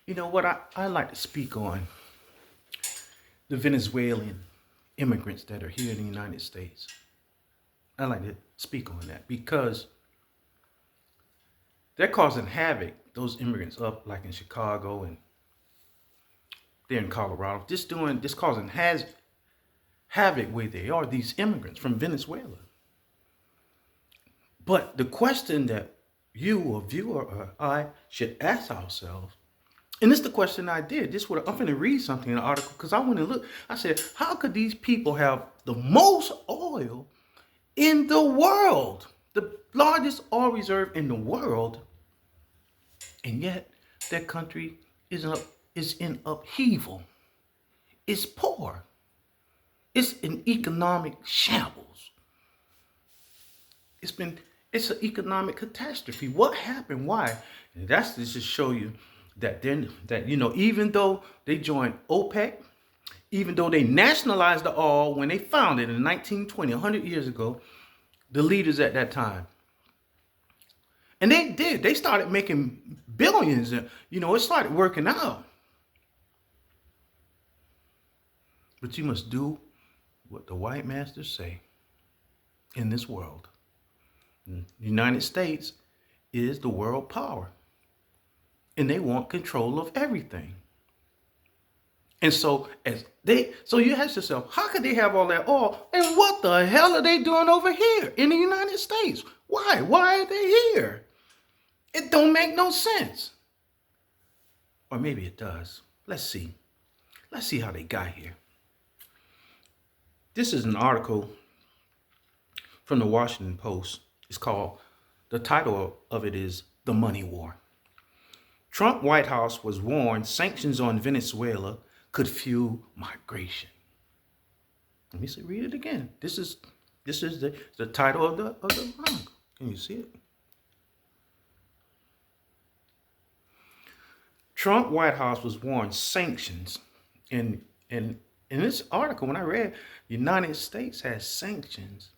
You know what? I like to speak on the Venezuelan immigrants that are here in the United States. I like to speak on that because they're causing havoc. Those immigrants up like in Chicago and they're in Colorado, just causing havoc where they are. These immigrants from Venezuela. But the question that you, a viewer, or I should ask ourselves, and this is the question I did. I'm going to read something in the article because I want to look. I said, how could these people have the most oil in the world, the largest oil reserve in the world, and yet their country is in upheaval? It's poor. It's in economic shambles. It's been it's an economic catastrophe. What happened? Why? And that's just to show you that even though they joined OPEC, even though they nationalized the oil when they founded in 1920, 100 years ago, the leaders at that time, and they started making billions, and it started working out. But you must do what the white masters say in this world. The United States is the world power, and they want control of everything. And so you ask yourself, how could they have all that oil, and what the hell are they doing over here in the United States? Why are they here? It don't make no sense. Or maybe it does. Let's see how they got here. This is an article from the Washington Post. The title of it is The Money War. Trump White House was warned sanctions on Venezuela could fuel migration. Let me read it again. This is the title of the article. Can you see it? Trump White House was warned sanctions. And in this article, when I read, the United States has sanctions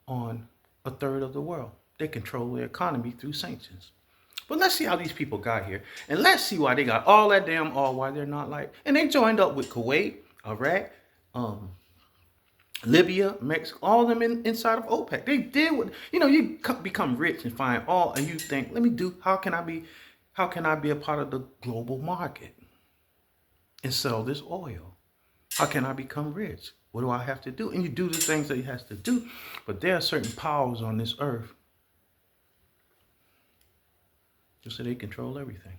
on a third of the world. They control the economy through sanctions. But let's see how these people got here. And let's see why they got all that damn oil, why they're not and they joined up with Kuwait, Iraq, Libya, Mexico, all of them inside of OPEC. They did what, you become rich and find oil and you think, how can I be a part of the global market and sell this oil? How can I become rich? What do I have to do? And you do the things that you have to do. But there are certain powers on this earth. So they control everything.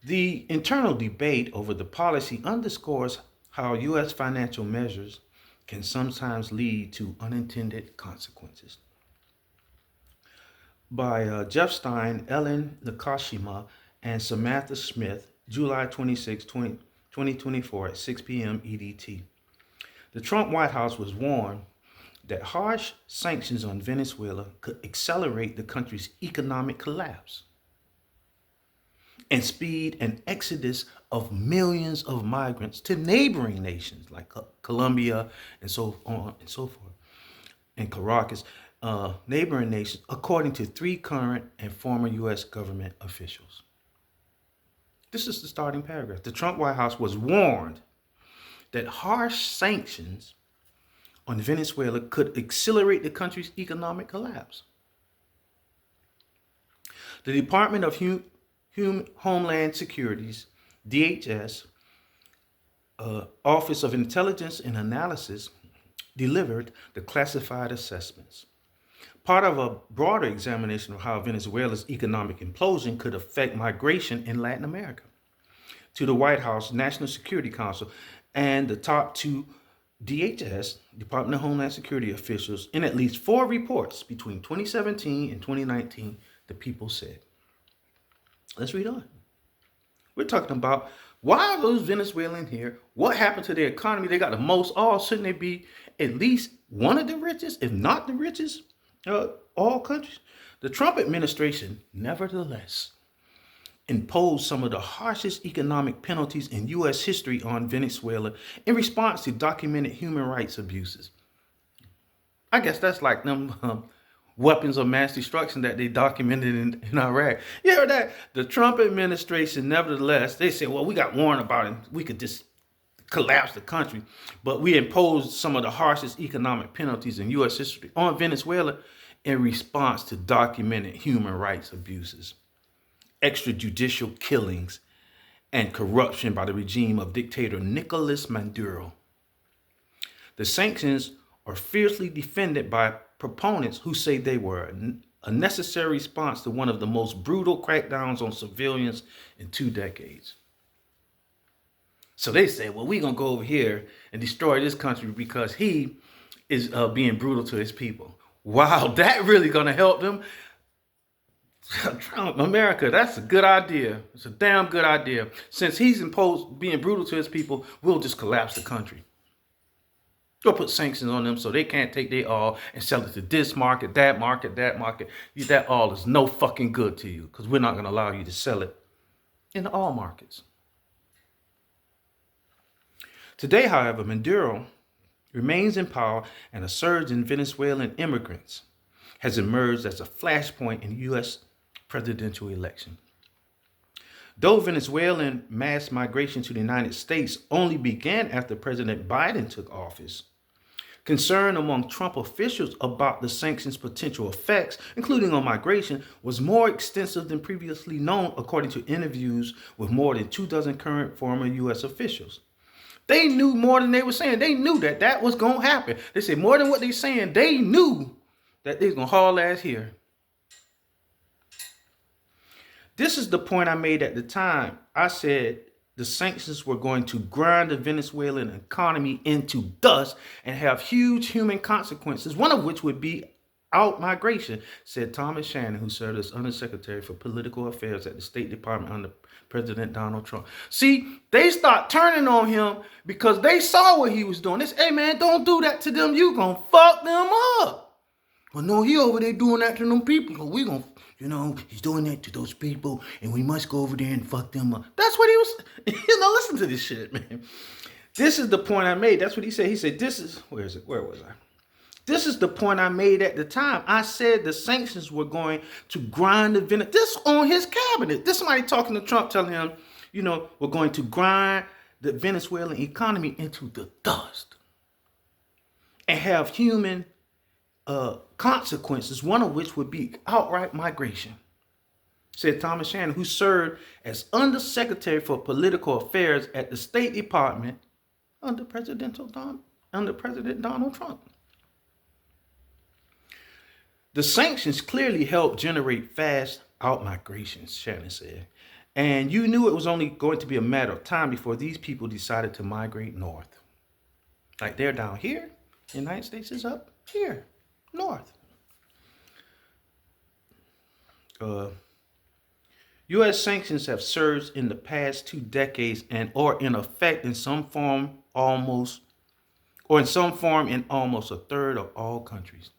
The internal debate over the policy underscores how U.S. financial measures can sometimes lead to unintended consequences. By Jeff Stein, Ellen Nakashima, and Samantha Smith, July 26, 2024 at 6 p.m. EDT. The Trump White House was warned that harsh sanctions on Venezuela could accelerate the country's economic collapse and speed an exodus of millions of migrants to neighboring nations like Colombia and so on and so forth, and Caracas, neighboring nations, according to 3 current and former U.S. government officials. This is the starting paragraph. The Trump White House was warned that harsh sanctions on Venezuela could accelerate the country's economic collapse. The Department of Homeland Security's DHS Office of Intelligence and Analysis delivered the classified assessments, part of a broader examination of how Venezuela's economic implosion could affect migration in Latin America. To the White House National Security Council and the top 2 DHS, Department of Homeland Security officials, in at least 4 reports between 2017 and 2019, the people said. Let's read on. We're talking about why are those Venezuelans here? What happened to their economy? They got the most oil. Shouldn't they be at least one of the richest, if not the richest, oil countries? The Trump administration, nevertheless, imposed some of the harshest economic penalties in U.S. history on Venezuela in response to documented human rights abuses. I guess that's like them weapons of mass destruction that they documented in Iraq. You heard that? The Trump administration, nevertheless, they said, well, we got warned about it. We could just collapse the country. But we imposed some of the harshest economic penalties in U.S. history on Venezuela in response to documented human rights abuses, extrajudicial killings, and corruption by the regime of dictator Nicolas Maduro. The sanctions are fiercely defended by proponents who say they were a necessary response to one of the most brutal crackdowns on civilians in 2 decades. So they say, well, we're going to go over here and destroy this country because he is being brutal to his people. Wow, that really going to help them? Trump, America, that's a good idea. It's a damn good idea. Since he's imposed being brutal to his people, we'll just collapse the country. Go put sanctions on them so they can't take their oil and sell it to this market, that market, that market. That oil is no fucking good to you because we're not going to allow you to sell it in the oil markets. Today, however, Maduro remains in power, and a surge in Venezuelan immigrants has emerged as a flashpoint in the U.S. presidential election. Though Venezuelan mass migration to the United States only began after President Biden took office, concern among Trump officials about the sanctions' potential effects, including on migration, was more extensive than previously known, according to interviews with more than 24 current former U.S. officials. They knew more than they were saying. They knew that that was going to happen. They said more than what they're saying. They knew that they was going to haul ass here. This is the point I made at the time. I said the sanctions were going to grind the Venezuelan economy into dust and have huge human consequences, one of which would be out-migration, said Thomas Shannon, who served as Undersecretary for Political Affairs at the State Department under President Donald Trump. See, they start turning on him because they saw what he was doing. They said, hey man, don't do that to them. You gonna fuck them up. Well, no, he over there doing that to them people. So we gonna, he's doing that to those people and we must go over there and fuck them up. That's what he was, listen to this shit, man. This is the point I made. That's what he said. He said, where was I? This is the point I made at the time. I said the sanctions were going to grind the Venezuela. This on his cabinet. This somebody talking to Trump telling him, we're going to grind the Venezuelan economy into the dust and have human consequences, one of which would be outright migration, said Thomas Shannon, who served as Undersecretary for Political Affairs at the State Department under President Donald Trump. The sanctions clearly helped generate fast out-migrations, Shannon said. And you knew it was only going to be a matter of time before these people decided to migrate north. Like they're down here, the United States is up here, north. U.S. sanctions have surged in the past 2 decades and are in effect in some form in almost a third of all countries.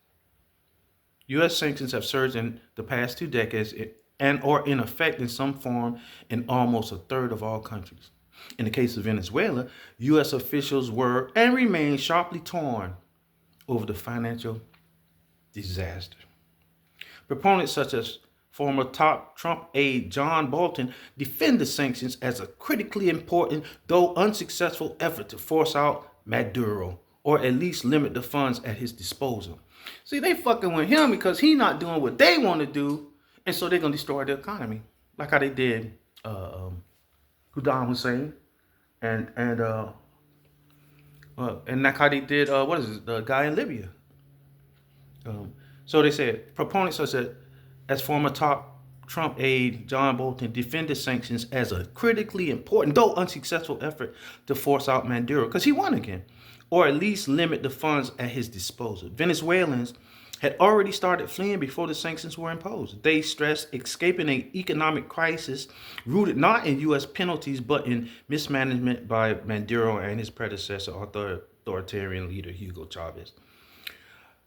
U.S. sanctions have surged in the past 2 decades and are in effect in some form in almost a third of all countries. In the case of Venezuela, U.S. officials were and remain sharply torn over the financial disaster. Proponents such as former top Trump aide John Bolton defend the sanctions as a critically important, though unsuccessful, effort to force out Maduro, or at least limit the funds at his disposal. See, they fucking with him because he's not doing what they want to do, and so they're going to destroy the economy, like how they did Saddam Hussein, and like how they did, the guy in Libya. So they said, proponents such as former top Trump aide John Bolton defended sanctions as a critically important, though unsuccessful, effort to force out Maduro, because he won again, or at least limit the funds at his disposal. Venezuelans had already started fleeing before the sanctions were imposed. They stressed escaping an economic crisis rooted not in U.S. penalties, but in mismanagement by Maduro and his predecessor, authoritarian leader Hugo Chavez.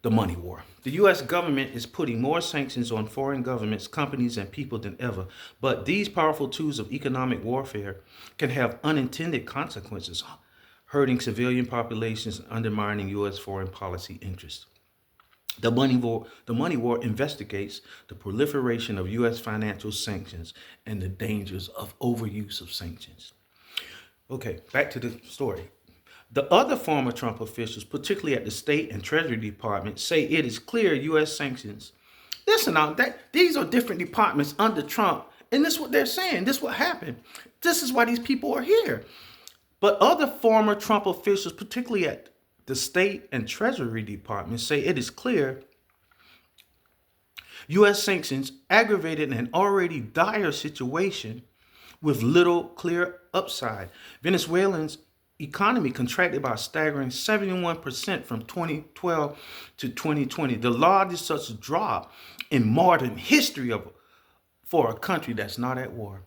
The money war. The U.S. government is putting more sanctions on foreign governments, companies, and people than ever. But these powerful tools of economic warfare can have unintended consequences, hurting civilian populations and undermining U.S. foreign policy interests. The money war investigates the proliferation of U.S. financial sanctions and the dangers of overuse of sanctions. Okay, back to the story. The other former Trump officials, particularly at the State and Treasury Department, say it is clear U.S. sanctions. Listen now, these are different departments under Trump, and this is what they're saying. This is what happened. This is why these people are here. But other former Trump officials, particularly at the State and Treasury Department, say it is clear U.S. sanctions aggravated an already dire situation with little clear upside. Venezuela's economy contracted by a staggering 71% from 2012 to 2020, the largest such drop in modern history for a country that's not at war.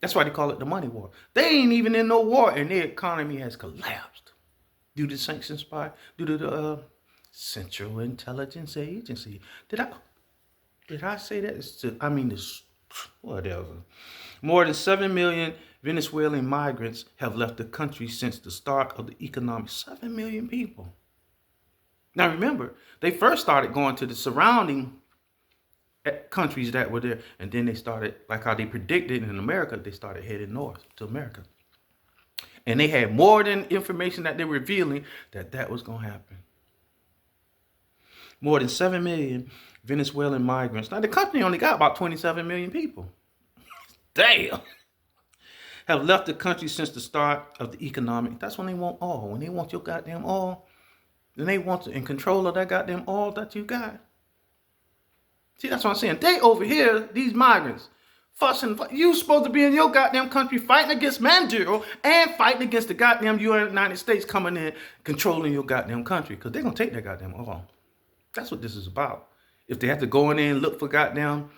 That's why they call it the money war. They ain't even in no war, and their economy has collapsed due to sanctions due to the Central Intelligence Agency. Did I say that? Whatever. More than 7 million Venezuelan migrants have left the country since the start of the economic. 7 million people. Now remember, they first started going to the surrounding countries that were there, and then they started, like how they predicted in America, they started heading north to America. And they had more than information that they were revealing that was going to happen. More than 7 million Venezuelan migrants. Now, the country only got about 27 million people. Damn. Have left the country since the start of the economic. That's when they want oil. When they want your goddamn oil, then they want in control of that goddamn oil that you got. See, that's what I'm saying. They over here, these migrants, fussing. You supposed to be in your goddamn country fighting against Maduro and fighting against the goddamn United States coming in, controlling your goddamn country. Because they're going to take that goddamn oil. That's what this is about. If they have to go in there and look for goddamn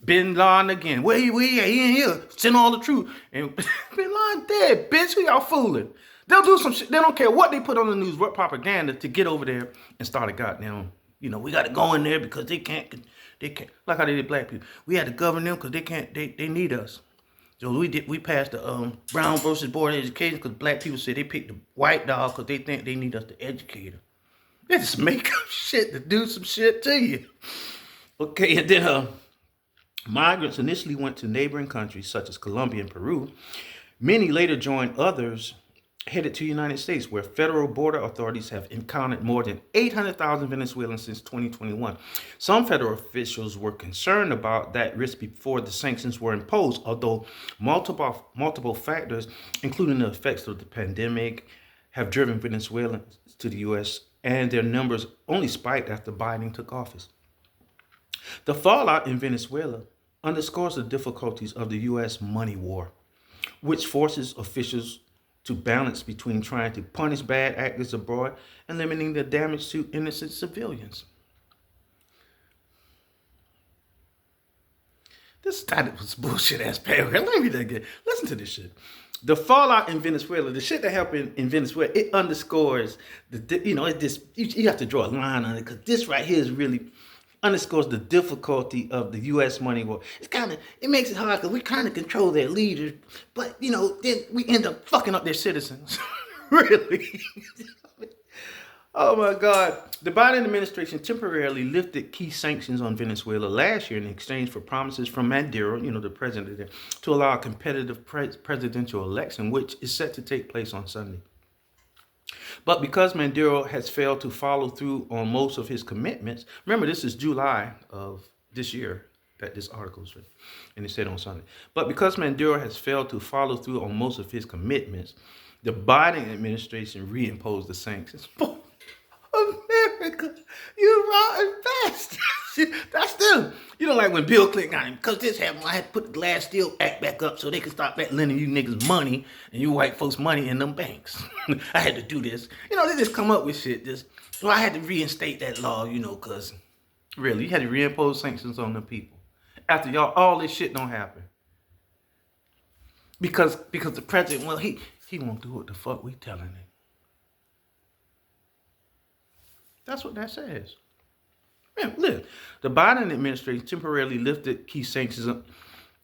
Bin Laden again. Where he in here? Send all the truth. And Bin Laden dead, bitch. Who y'all fooling? They'll do some shit. They don't care what they put on the news, what propaganda to get over there and start a goddamn, we got to go in there because they can't, like how they did black people. We had to govern them because they can't, they need us. So we passed the Brown versus Board of Education because black people said they picked the white dog because they think they need us to educate them. They just make up shit to do some shit to you. Okay, and then migrants initially went to neighboring countries such as Colombia and Peru. Many later joined others headed to the United States, where federal border authorities have encountered more than 800,000 Venezuelans since 2021. Some federal officials were concerned about that risk before the sanctions were imposed, although multiple factors, including the effects of the pandemic, have driven Venezuelans to the U.S., and their numbers only spiked after Biden took office. The fallout in Venezuela underscores the difficulties of the U.S. money war, which forces officials to balance between trying to punish bad actors abroad and limiting the damage to innocent civilians. This title was bullshit ass paragraph. Let me read that again. Listen to this shit. The fallout in Venezuela, the shit that happened in Venezuela, it underscores you have to draw a line on it because this right here is really underscores the difficulty of the U.S. money war. It makes it hard because we kind of control their leaders, but then we end up fucking up their citizens. Really. Oh my God. The Biden administration temporarily lifted key sanctions on Venezuela last year in exchange for promises from Maduro, the president there, to allow a competitive presidential election, which is set to take place on Sunday. But because Maduro has failed to follow through on most of his commitments, remember this is July of this year that this article is written, and it said on Sunday. But because Maduro has failed to follow through on most of his commitments, the Biden administration reimposed the sanctions. America, you rotten bastard. That's them. Like when Bill Clinton got him, because this happened, I had to put the Glass-Steagall Act back up so they could stop lending you niggas money and you white folks money in them banks. I had to do this. They just come up with shit. So I had to reinstate that law, because really, you had to reimpose sanctions on the people. After y'all, all this shit don't happen. Because the president, well, he won't do what the fuck we telling him. That's what that says. Man, look, the Biden administration temporarily lifted key sanctions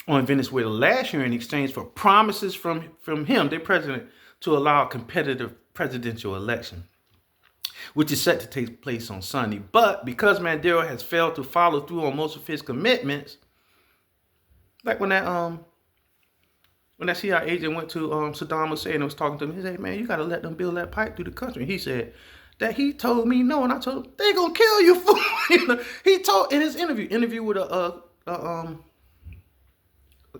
on Venezuela last year in exchange for promises from him, their president, to allow a competitive presidential election. which is set to take place on Sunday. But because Maduro has failed to follow through on most of his commitments, like when that CIA agent went to Saddam Hussein and was talking to him, he said, man, you got to let them build that pipe through the country. And he said that he told me no, and I told him, they going to kill you, fool. You know, he told in his interview with a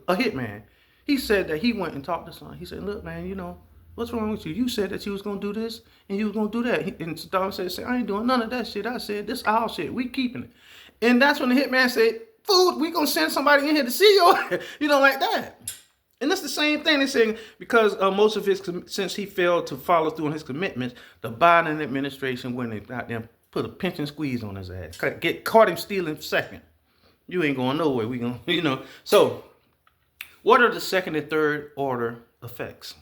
hitman, he said that he went and talked to son. He said, look, man, you know, what's wrong with you? You said that you was going to do this and you was going to do that. And Saddam said, I ain't doing none of that shit. I said, this our shit. We keeping it. And that's when the hitman said, fool, we going to send somebody in here to see you. You know, like that. And that's the same thing they're saying, because most of his, since he failed to follow through on his commitments, the Biden administration went and got them, put a pinch and squeeze on his ass. Caught him stealing second. You ain't going nowhere. We gonna, you know. So, what are the second and third order effects?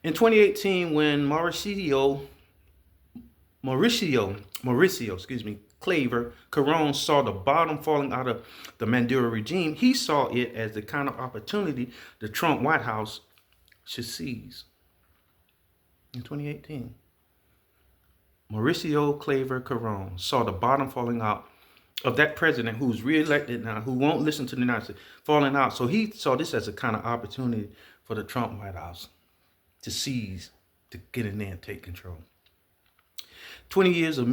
In 2018, when Mauricio, Claver Caron saw the bottom falling out of the Maduro regime, he saw it as the kind of opportunity the Trump White House should seize. In 2018, Mauricio Claver Caron saw the bottom falling out of that president who's reelected now, who won't listen to the United States, falling out. So he saw this as a kind of opportunity for the Trump White House to seize, to get in there and take control. 20 years of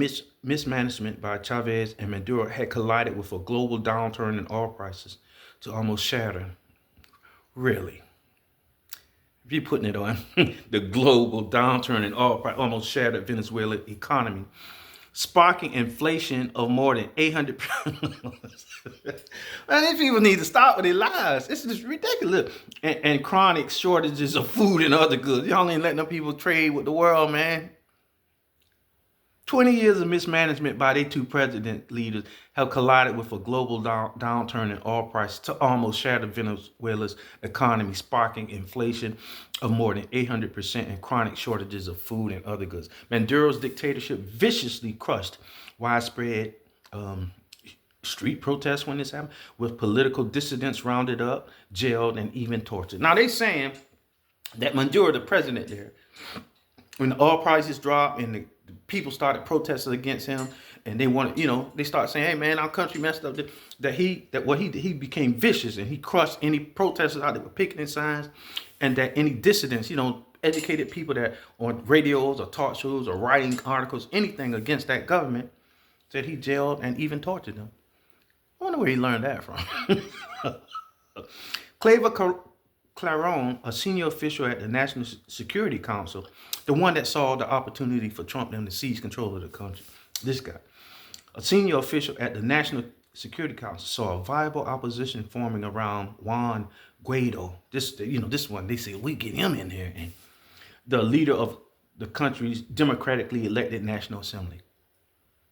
mismanagement by Chavez and Maduro had collided with a global downturn in oil prices to almost shatter. Really? If you're putting it on, the global downturn in oil price almost shattered Venezuela's economy, sparking inflation of more than 800. Man, these people need to stop with their lies. It's just ridiculous. And chronic shortages of food and other goods. Y'all ain't letting them people trade with the world, man. 20 years of mismanagement by their two president leaders have collided with a global downturn in oil prices to almost shatter Venezuela's economy, sparking inflation of more than 800% and chronic shortages of food and other goods. Maduro's dictatorship viciously crushed widespread street protests when this happened, with political dissidents rounded up, jailed, and even tortured. Now, they saying that Maduro, the president there, when the oil prices dropped and the people started protesting against him, and they wanted, you know, they start saying, hey man, our country messed up, he became vicious and he crushed any protesters out there with picketing signs, and that any dissidents, you know, educated people that on radios or talk shows or writing articles, anything against that government, said he jailed and even tortured them. I wonder where he learned that from. Claver Claron, a senior official at the National Security Council, the one that saw the opportunity for Trump them to seize control of the country. This guy, a senior official at the National Security Council, saw a viable opposition forming around Juan Guaido. This one, they say, we get him in there, and the leader of the country's democratically elected National Assembly.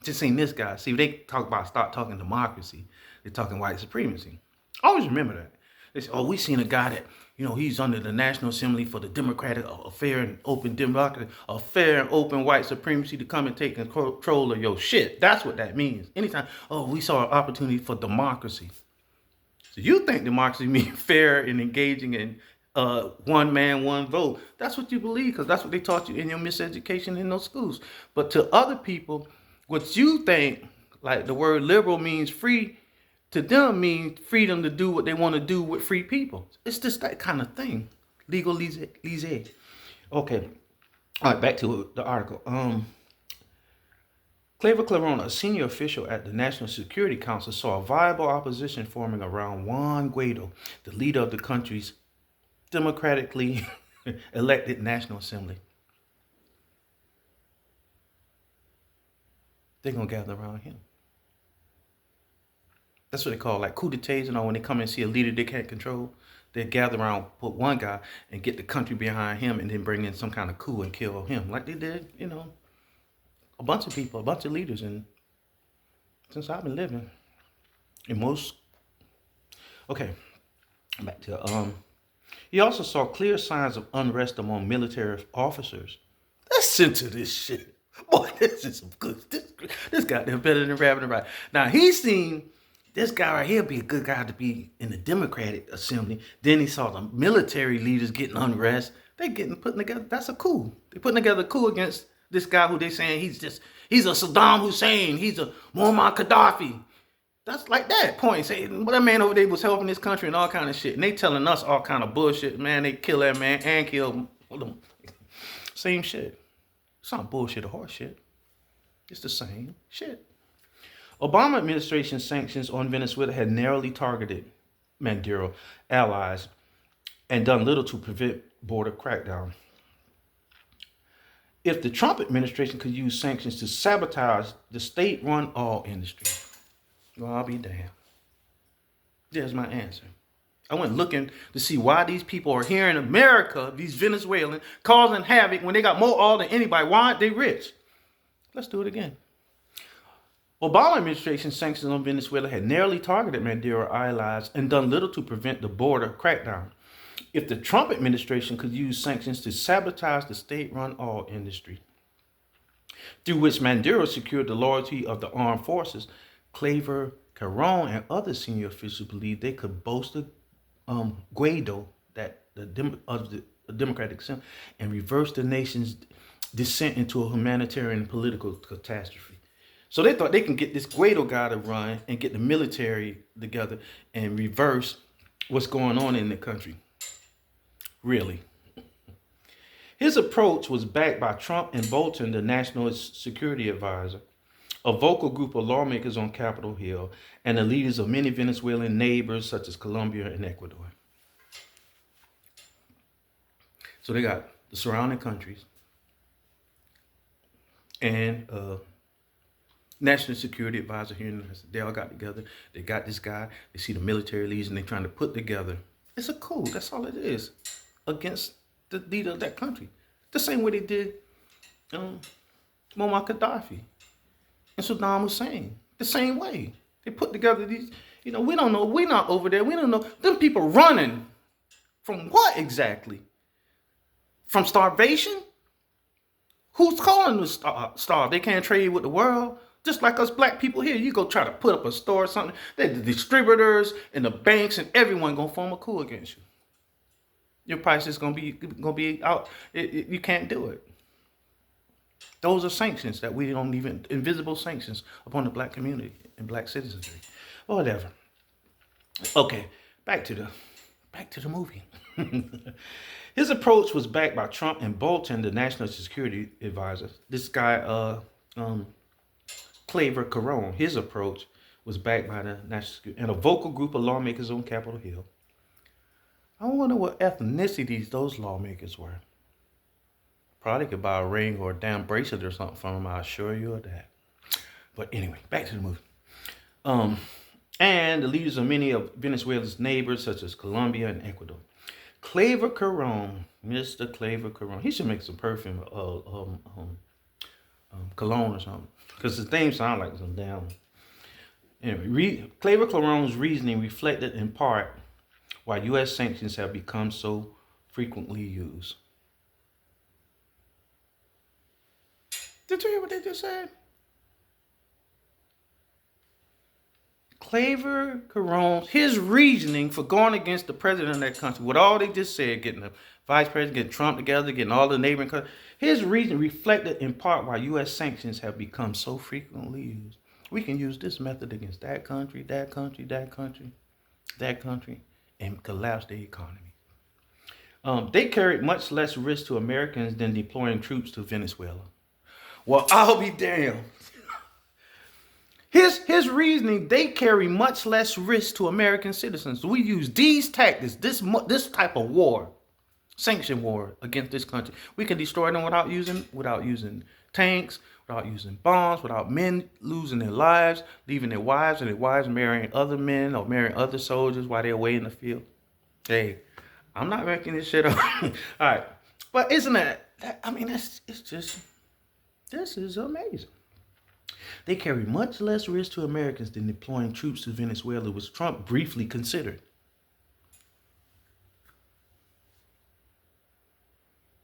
Just ain't this guy. See, they start talking democracy, they're talking white supremacy. Always remember that. They say, oh, we seen a guy that, you know, he's under the National Assembly for the democratic, a fair and open democracy, a fair and open white supremacy to come and take control of your shit. That's what that means. Anytime, oh, we saw an opportunity for democracy. So you think democracy means fair and engaging in one man, one vote. That's what you believe, because that's what they taught you in your miseducation in those schools. But to other people, what you think, like the word liberal means free, to them means freedom to do what they want to do with free people. It's just that kind of thing. Legalize. Okay. All right, back to the article. Claver Claron, a senior official at the National Security Council, saw a viable opposition forming around Juan Guaido, the leader of the country's democratically elected National Assembly. They're going to gather around him. That's what they call like coup d'etats, you know, when they come and see a leader they can't control, they gather around, put one guy and get the country behind him and then bring in some kind of coup and kill him. Like they did, you know, a bunch of people, a bunch of leaders. And since I've been living in most, okay, back to, he also saw clear signs of unrest among military officers. Listen to this shit. Boy, this is some good, this guy there better than Rabbit and Right. Now he's seen this guy right here be a good guy to be in the Democratic Assembly. Then he saw the military leaders getting unrest. They getting putting together, that's a coup. They're putting together a coup against This guy who they saying he's a Saddam Hussein, he's a Muammar Gaddafi. That's like that point. Say, well, that man over there was helping this country and all kind of shit. And they telling us all kind of bullshit. Man, they kill that man and kill him. Same shit. It's not bullshit or horse shit. It's the same shit. Obama administration sanctions on Venezuela had narrowly targeted Maduro allies and done little to prevent border crackdown. If the Trump administration could use sanctions to sabotage the state-run oil industry, well, I'll be damned. There's my answer. I went looking to see why these people are here in America, these Venezuelans, causing havoc when they got more oil than anybody. Why aren't they rich? Let's do it again. Obama administration sanctions on Venezuela had narrowly targeted Maduro allies and done little to prevent the border crackdown. If the Trump administration could use sanctions to sabotage the state-run oil industry, through which Maduro secured the loyalty of the armed forces, Claver, Caron, and other senior officials believed they could bolster Guaido, of the Democratic Assembly, and reverse the nation's descent into a humanitarian and political catastrophe. So they thought they can get this Guaido guy to run and get the military together and reverse what's going on in the country. Really. His approach was backed by Trump and Bolton, the national security advisor, a vocal group of lawmakers on Capitol Hill, and the leaders of many Venezuelan neighbors such as Colombia and Ecuador. So they got the surrounding countries and national security advisor here in the United States. They all got together. They got this guy. They see the military leaders and they're trying to put together. It's a coup. That's all it is. Against the leader of that country. The same way they did Muammar Gaddafi and Saddam Hussein. The same way. They put together these, we don't know. We're not over there. We don't know. Them people running from what exactly? From starvation? Who's calling them starve? They can't trade with the world. Just like us black people here, you go try to put up a store or something. The distributors and the banks and everyone gonna form a coup against you. Your price is gonna be out. You can't do it. Those are sanctions that we don't even, invisible sanctions upon the black community and black citizenry. Or whatever. Okay, back to the movie. His approach was backed by Trump and Bolton, the national security advisor. This guy, Claver Caron, his approach was backed by the national security and a vocal group of lawmakers on Capitol Hill. I wonder what ethnicities those lawmakers were. Probably could buy a ring or a damn bracelet or something from them, I assure you of that. But anyway, back to the movie. And the leaders of many of Venezuela's neighbors, such as Colombia and Ecuador. Claver Caron, Mr. Claver Caron, he should make some perfume, cologne or something, because his name sounds like some damn. Anyway, Claver Caron's reasoning reflected in part why U.S. sanctions have become so frequently used. Did you hear what they just said? Claver Caron, his reasoning for going against the president of that country, with all they just said, getting the vice president, getting Trump together, getting all the neighboring countries, his reason reflected in part why U.S. sanctions have become so frequently used. We can use this method against that country, that country, that country, that country, and collapse the economy. They carried much less risk to Americans than deploying troops to Venezuela. Well, I'll be damned. His reasoning, they carry much less risk to American citizens. We use these tactics, this type of war, sanction war against this country. We can destroy them without using tanks, without using bombs, without men losing their lives, leaving their wives and their wives marrying other men or marrying other soldiers while they're away in the field. Hey, I'm not making this shit up. All right. But isn't that I mean, this is amazing. They carry much less risk to Americans than deploying troops to Venezuela, which Trump briefly considered.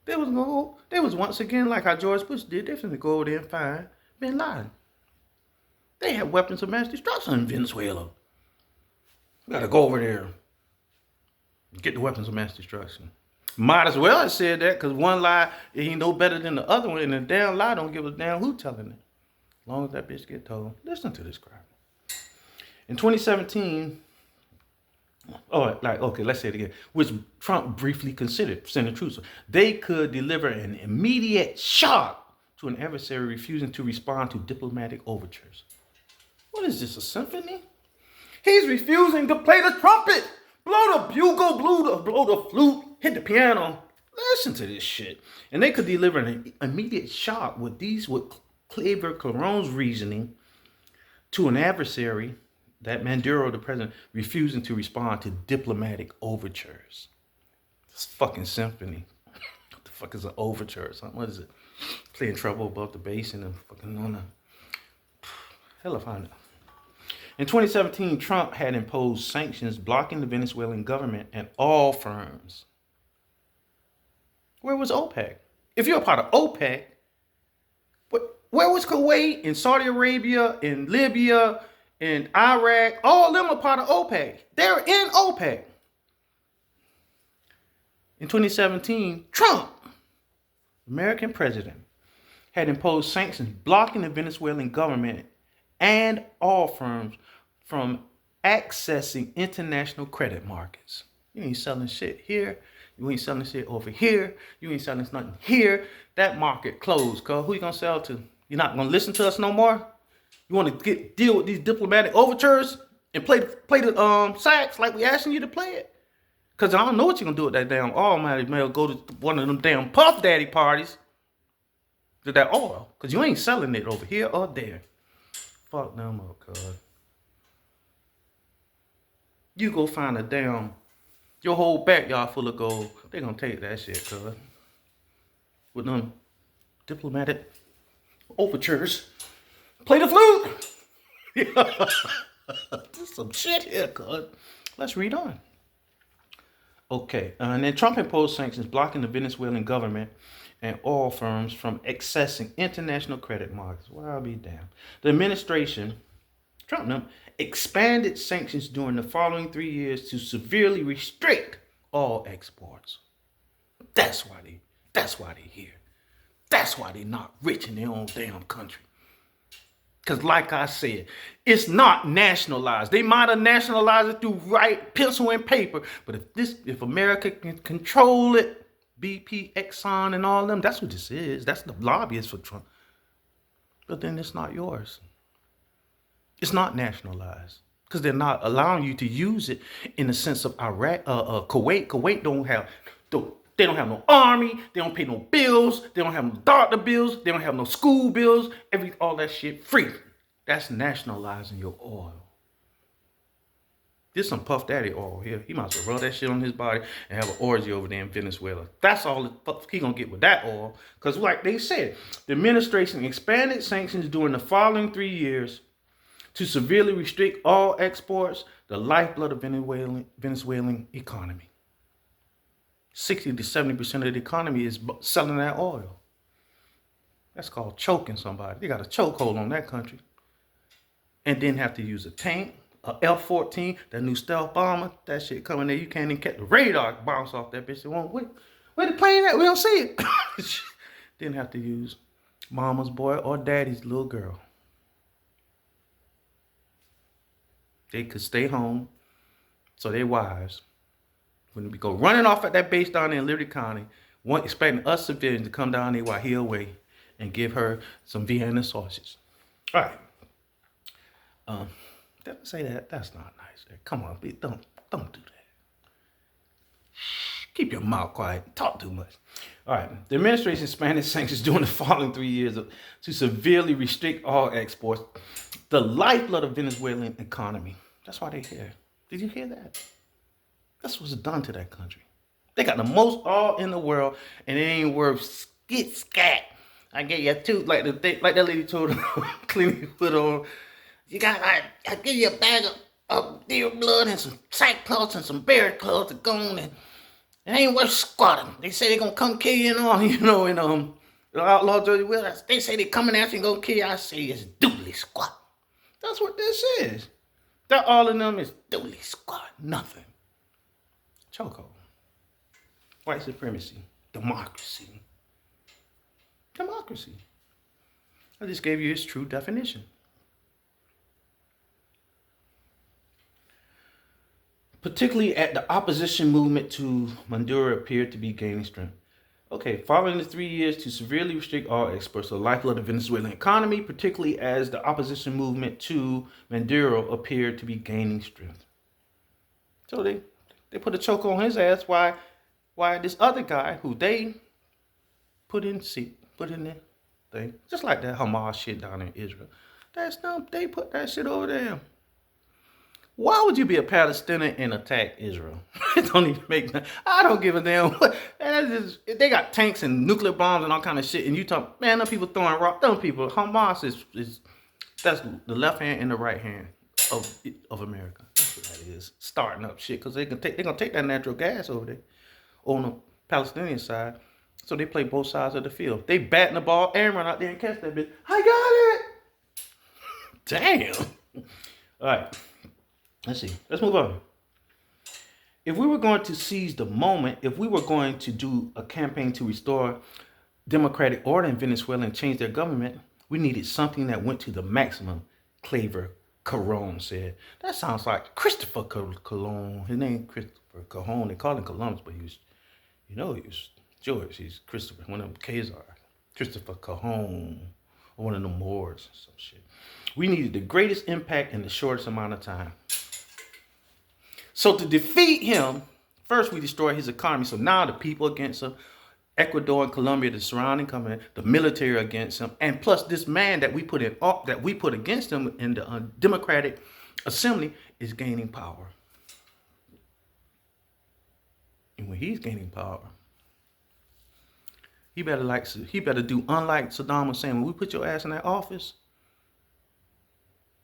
They was once again, like how George Bush did, they finna go over there and find Bin Laden. They have weapons of mass destruction in Venezuela. We gotta go over there and get the weapons of mass destruction. Might as well have said that because one lie ain't no better than the other one, and the damn lie don't give a damn who telling it. As long as that bitch get told. Listen to this crap. In 2017, okay, let's say it again, which Trump briefly considered sending troops. They could deliver an immediate shock to an adversary refusing to respond to diplomatic overtures. What is this, a symphony? He's refusing to play the trumpet, blow the bugle, blow the flute, hit the piano. Listen to this shit. And they could deliver an immediate shock with Cleaver Caron's reasoning to an adversary, that Maduro, the president, refusing to respond to diplomatic overtures. It's fucking symphony. What the fuck is an overture or something? What is it? Playing treble above the bass and then fucking on the... Hell if I know. In 2017, Trump had imposed sanctions blocking the Venezuelan government and all firms. Where was OPEC? If you're a part of OPEC, where was Kuwait and Saudi Arabia and Libya and Iraq? All of them are part of OPEC. They're in OPEC. In 2017, Trump, American president, had imposed sanctions blocking the Venezuelan government and all firms from accessing international credit markets. You ain't selling shit here. You ain't selling shit over here. You ain't selling nothing here. That market closed, cuz. Who you gonna sell to? You're not gonna listen to us no more? You wanna deal with these diplomatic overtures and play the sax like we asking you to play it? Cause I don't know what you're gonna do with that damn oil. Might as well go to one of them damn Puff Daddy parties with that oil. Cause you ain't selling it over here or there. Fuck them up, cuz. You go find a damn, your whole backyard full of gold. They gonna take that shit, cuz. With them diplomatic overtures. Play the flute. There's some shit here, cuz. Let's read on. Okay, and then Trump imposed sanctions blocking the Venezuelan government and oil firms from accessing international credit markets. Well, I'll be damned. The administration, Trump, expanded sanctions during the following 3 years to severely restrict all exports. That's why they here. That's why they not rich in their own damn country. Because like I said, it's not nationalized. They might have nationalized it through pencil and paper. But if America can control it, BP, Exxon, and all them, that's what this is. That's the lobbyists for Trump. But then it's not yours. It's not nationalized. Because they're not allowing you to use it in the sense of Iraq, Kuwait. Kuwait they don't have no army. They don't pay no bills. They don't have no doctor bills. They don't have no school bills. All that shit free. That's nationalizing your oil. This some Puff Daddy oil here. He might as well rub that shit on his body and have an orgy over there in Venezuela. That's all he gonna get with that oil. Because like they said, the administration expanded sanctions during the following 3 years to severely restrict all exports, the lifeblood of Venezuelan economy. 60 to 70% of the economy is selling that oil. That's called choking somebody. They got a chokehold on that country. And then have to use a tank, a F-14, that new stealth bomber. That shit coming there, you can't even catch the radar bounce off that bitch. Where the plane at? We don't see it. Then have to use mama's boy or daddy's little girl. They could stay home, so their wives, when we go running off at that base down there in Liberty County, expecting us civilians to come down there while he away and give her some Vienna sausage. All right. Did I say that? That's not nice. Come on, don't do that. Keep your mouth quiet. Talk too much. All right. The administration expanded sanctions during the following 3 years to severely restrict all exports, the lifeblood of Venezuelan economy. That's why they're here. Did you hear that? That's what's done to that country. They got the most oil in the world, and it ain't worth scat. I get you two, like that lady told Clean put on. I give you a bag of deer blood and some sackcloths and some bear clothes to go on, and it ain't worth squatting. They say they gonna come kill you and all, and Outlaw Jody Willis. They say they coming after you and gonna kill you. I say it's doodly squat. That's what this is. That all of them is doodly squat. Nothing. Chokehold. White supremacy. Democracy. Democracy. I just gave you its true definition. Particularly at the opposition movement to Maduro appeared to be gaining strength. Okay, following the 3 years to severely restrict all exports, the lifeblood of the Venezuelan economy, particularly as the opposition movement to Maduro appeared to be gaining strength. So they put a choke on his ass. Why this other guy who they put in there thing, just like that Hamas shit down in Israel. That's them. They put that shit over there. Why would you be a Palestinian and attack Israel? It don't even make sense. I don't give a damn. They got tanks and nuclear bombs and all kind of shit. And you talk, man, them people throwing rock. Them people, Hamas is that's the left hand and the right hand of America. That's what that is. Starting up shit because they're gonna take that natural gas over there on the Palestinian side. So they play both sides of the field. They batting the ball and run out there and catch that bitch. I got it. Damn. All right. Let's see. Let's move on. If we were going to seize the moment, if we were going to do a campaign to restore democratic order in Venezuela and change their government, we needed something that went to the maximum, Claver Caron said. That sounds like Christopher Colon. His name Christopher Cajon. They call him Columbus, but he was George. He's Christopher. One of them K's are Christopher Cajon, or one of them Moors or some shit. We needed the greatest impact in the shortest amount of time. So to defeat him, first we destroy his economy. So now the people against him, Ecuador and Colombia, the surrounding country, the military against him, and plus this man that we put against him in the Democratic Assembly is gaining power. And when he's gaining power, he better do unlike Saddam Hussein. When we put your ass in that office,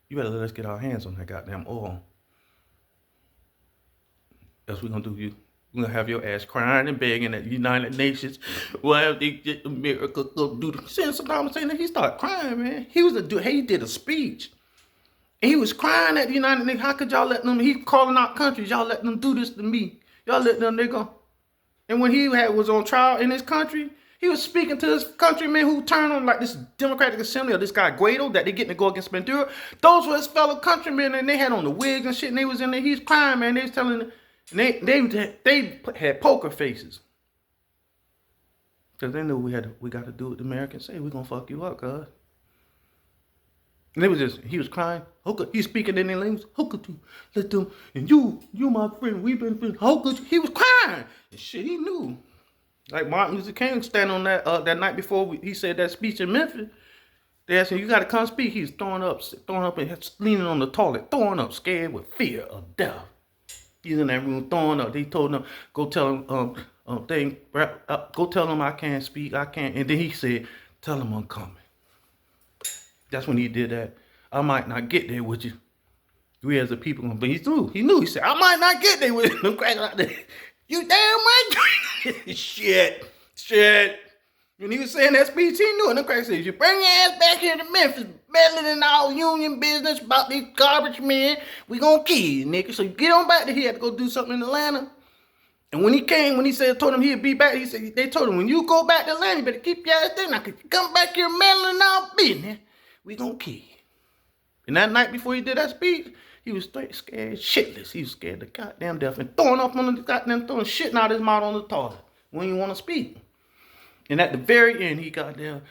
you better let us get our hands on that goddamn oil. That's what we're gonna do. We're gonna have your ass crying and begging at the United Nations. Well, America go do the seeing Saddam Hussein, he started crying, man. He did a speech. And he was crying at the United Nations. How could y'all let them? He calling out countries. Y'all let them do this to me. Y'all let them nigga. And when he was on trial in his country, he was speaking to his countrymen who turned on like this Democratic Assembly or this guy Guaido that they getting to go against Maduro. Those were his fellow countrymen and they had on the wigs and shit and they was in there. He's crying, man. They was telling. And they had poker faces. Because they knew we got to do what the Americans say. We're going to fuck you up, cuz. And he was crying. He's speaking in their language. How could you let them, and you my friend, we've been friends. How could you? He was crying. And shit, he knew. Like Martin Luther King standing on that night before he said that speech in Memphis. They asked him, you got to come speak. He's throwing up and leaning on the toilet, throwing up, scared with fear of death. He's in that room throwing up. They told him, go tell him, go tell him I can't speak, I can't. And then he said, tell him I'm coming. That's when he did that. I might not get there with you. We as a people, but he knew. He said, I might not get there with them cracking out there. You damn right. Shit. When he was saying that speech, he knew. And the crack said, you bring your ass back here to Memphis, meddling in all union business about these garbage men, we gonna kill you, nigga. So you get on back there. He had to go do something in Atlanta. And when he told him he'd be back, they told him, when you go back to Atlanta, you better keep your ass there. Now, if you come back here meddling in our business, we gonna kill you. And that night before he did that speech, he was straight scared shitless. He was scared to goddamn death and throwing shitting out his mouth on the toilet when you want to speak. And at the very end, he got there.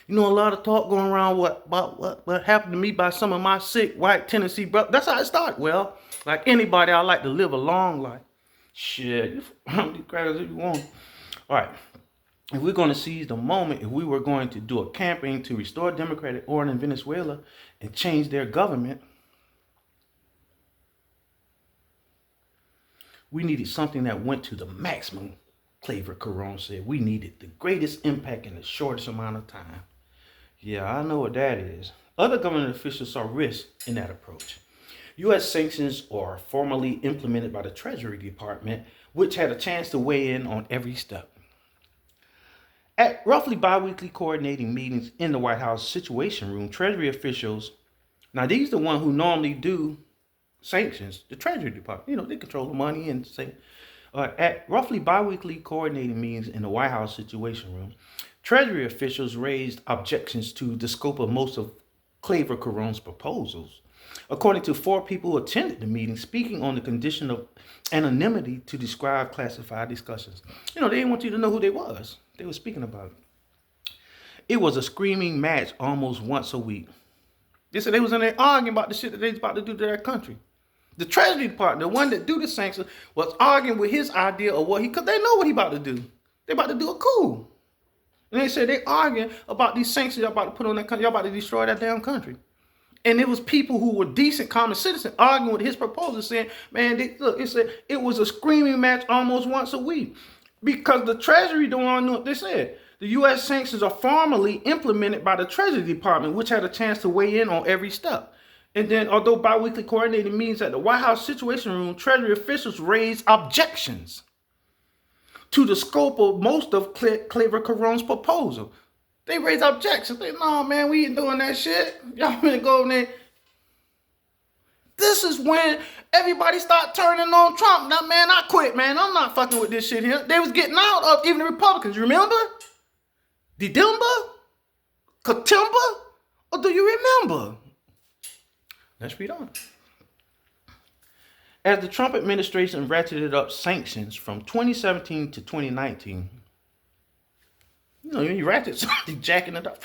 A lot of talk going around what happened to me by some of my sick white Tennessee brothers. That's how it started. Well, like anybody, I like to live a long life. Shit, you crackers if you want. All right. If we're going to seize the moment, if we were going to do a campaign to restore democratic order in Venezuela and change their government, we needed something that went to the maximum. Claver Caron said, we needed the greatest impact in the shortest amount of time. Yeah, I know what that is. Other government officials saw risk in that approach. U.S. sanctions are formally implemented by the Treasury Department, which had a chance to weigh in on every step. At roughly bi-weekly coordinating meetings in the White House Situation Room, Treasury officials, now these are the ones who normally do sanctions, the Treasury Department, they control the money and say, At roughly biweekly coordinating meetings in the White House Situation Room, Treasury officials raised objections to the scope of most of Claver Caron's proposals. According to four people who attended the meeting, speaking on the condition of anonymity to describe classified discussions. They didn't want you to know who they was. They were speaking about it. It was a screaming match almost once a week. They said they was in there arguing about the shit that they was about to do to their country. The Treasury Department, the one that do the sanctions, was arguing with his idea of what because they know what he about to do. They about to do a coup. And they said they arguing about these sanctions y'all about to put on that country. Y'all about to destroy that damn country. And it was people who were decent common citizens arguing with his proposal saying, man, look, it said it was a screaming match almost once a week. Because the Treasury don't want to know what they said. The U.S. sanctions are formally implemented by the Treasury Department, which had a chance to weigh in on every step. And then, although biweekly coordinated meetings at the White House Situation Room, Treasury officials raised objections to the scope of most of Claver Caron's proposal. They raised objections. They, no, man, we ain't doing that shit. Y'all gonna go in there. This is when everybody start turning on Trump. Now, man, I quit, man. I'm not fucking with this shit here. They was getting out of even the Republicans. You remember? December? Katimba? Or do you remember? Let's read on. As the Trump administration ratcheted up sanctions from 2017 to 2019, you ratchet something, jacking it up.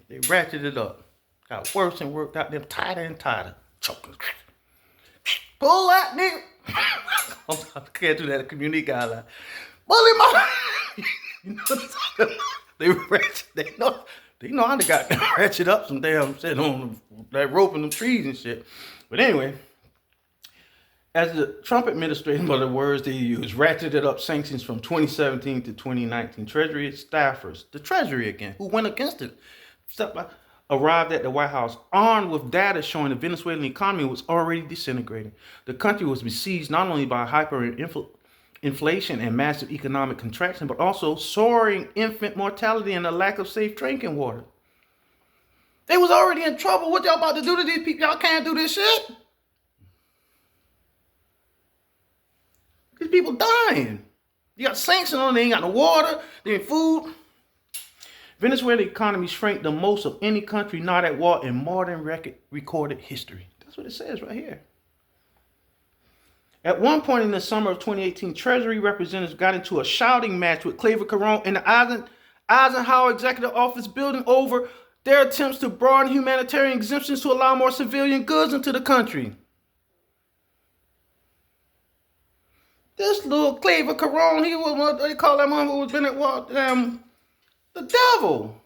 They ratcheted it up. Got worse and worse, got them tighter and tighter. Choking. Pull that nigga. I can't do that community guideline. Bully my. They ratchet. They know how they got ratchet up some damn shit on that rope and them trees and shit. But anyway, as the Trump administration, by the words they used, ratcheted up sanctions from 2017 to 2019, Treasury staffers, the Treasury again, who went against it, arrived at the White House armed with data showing the Venezuelan economy was already disintegrating. The country was besieged not only by hyperinflation and massive economic contraction, but also soaring infant mortality and a lack of safe drinking water. They was already in trouble. What y'all about to do to these people? Y'all can't do this shit. These people dying. You got sanctions on, they ain't got no water, they ain't food. Venezuela's economy shrank the most of any country not at war in modern recorded history. That's what it says right here. At one point in the summer of 2018, Treasury representatives got into a shouting match with Claver Caron in the Eisenhower Executive Office building over their attempts to broaden humanitarian exemptions to allow more civilian goods into the country. This little Claver Caron, he was what they call that man who was been at war, the devil.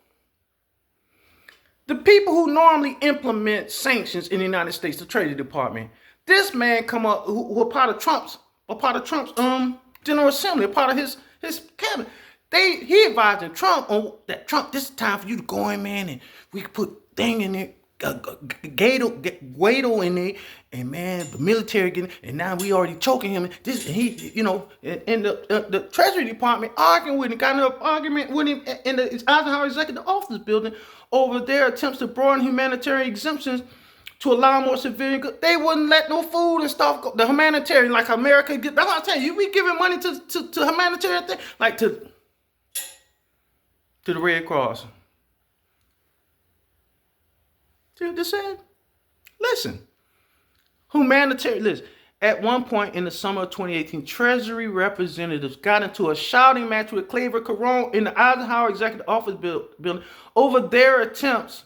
The people who normally implement sanctions in the United States, the Treasury Department, this man come up who are part of Trump's General Assembly, a part of his cabinet. He advising Trump on that Trump, this is time for you to go in, man, and we can put thing in there. Guaido in there, and man, the military getting, and now we already choking him. This, he, in the Treasury Department arguing with him, got an argument with him in the Eisenhower Executive Office building over their attempts to broaden humanitarian exemptions to allow more civilian goods. They wouldn't let no food and stuff go. The humanitarian, like America, that's what I'm telling you. We giving money to humanitarian thing, like to the Red Cross. See what they said? Listen. Listen. At one point in the summer of 2018, Treasury representatives got into a shouting match with Claver Caron in the Eisenhower Executive Office building over their attempts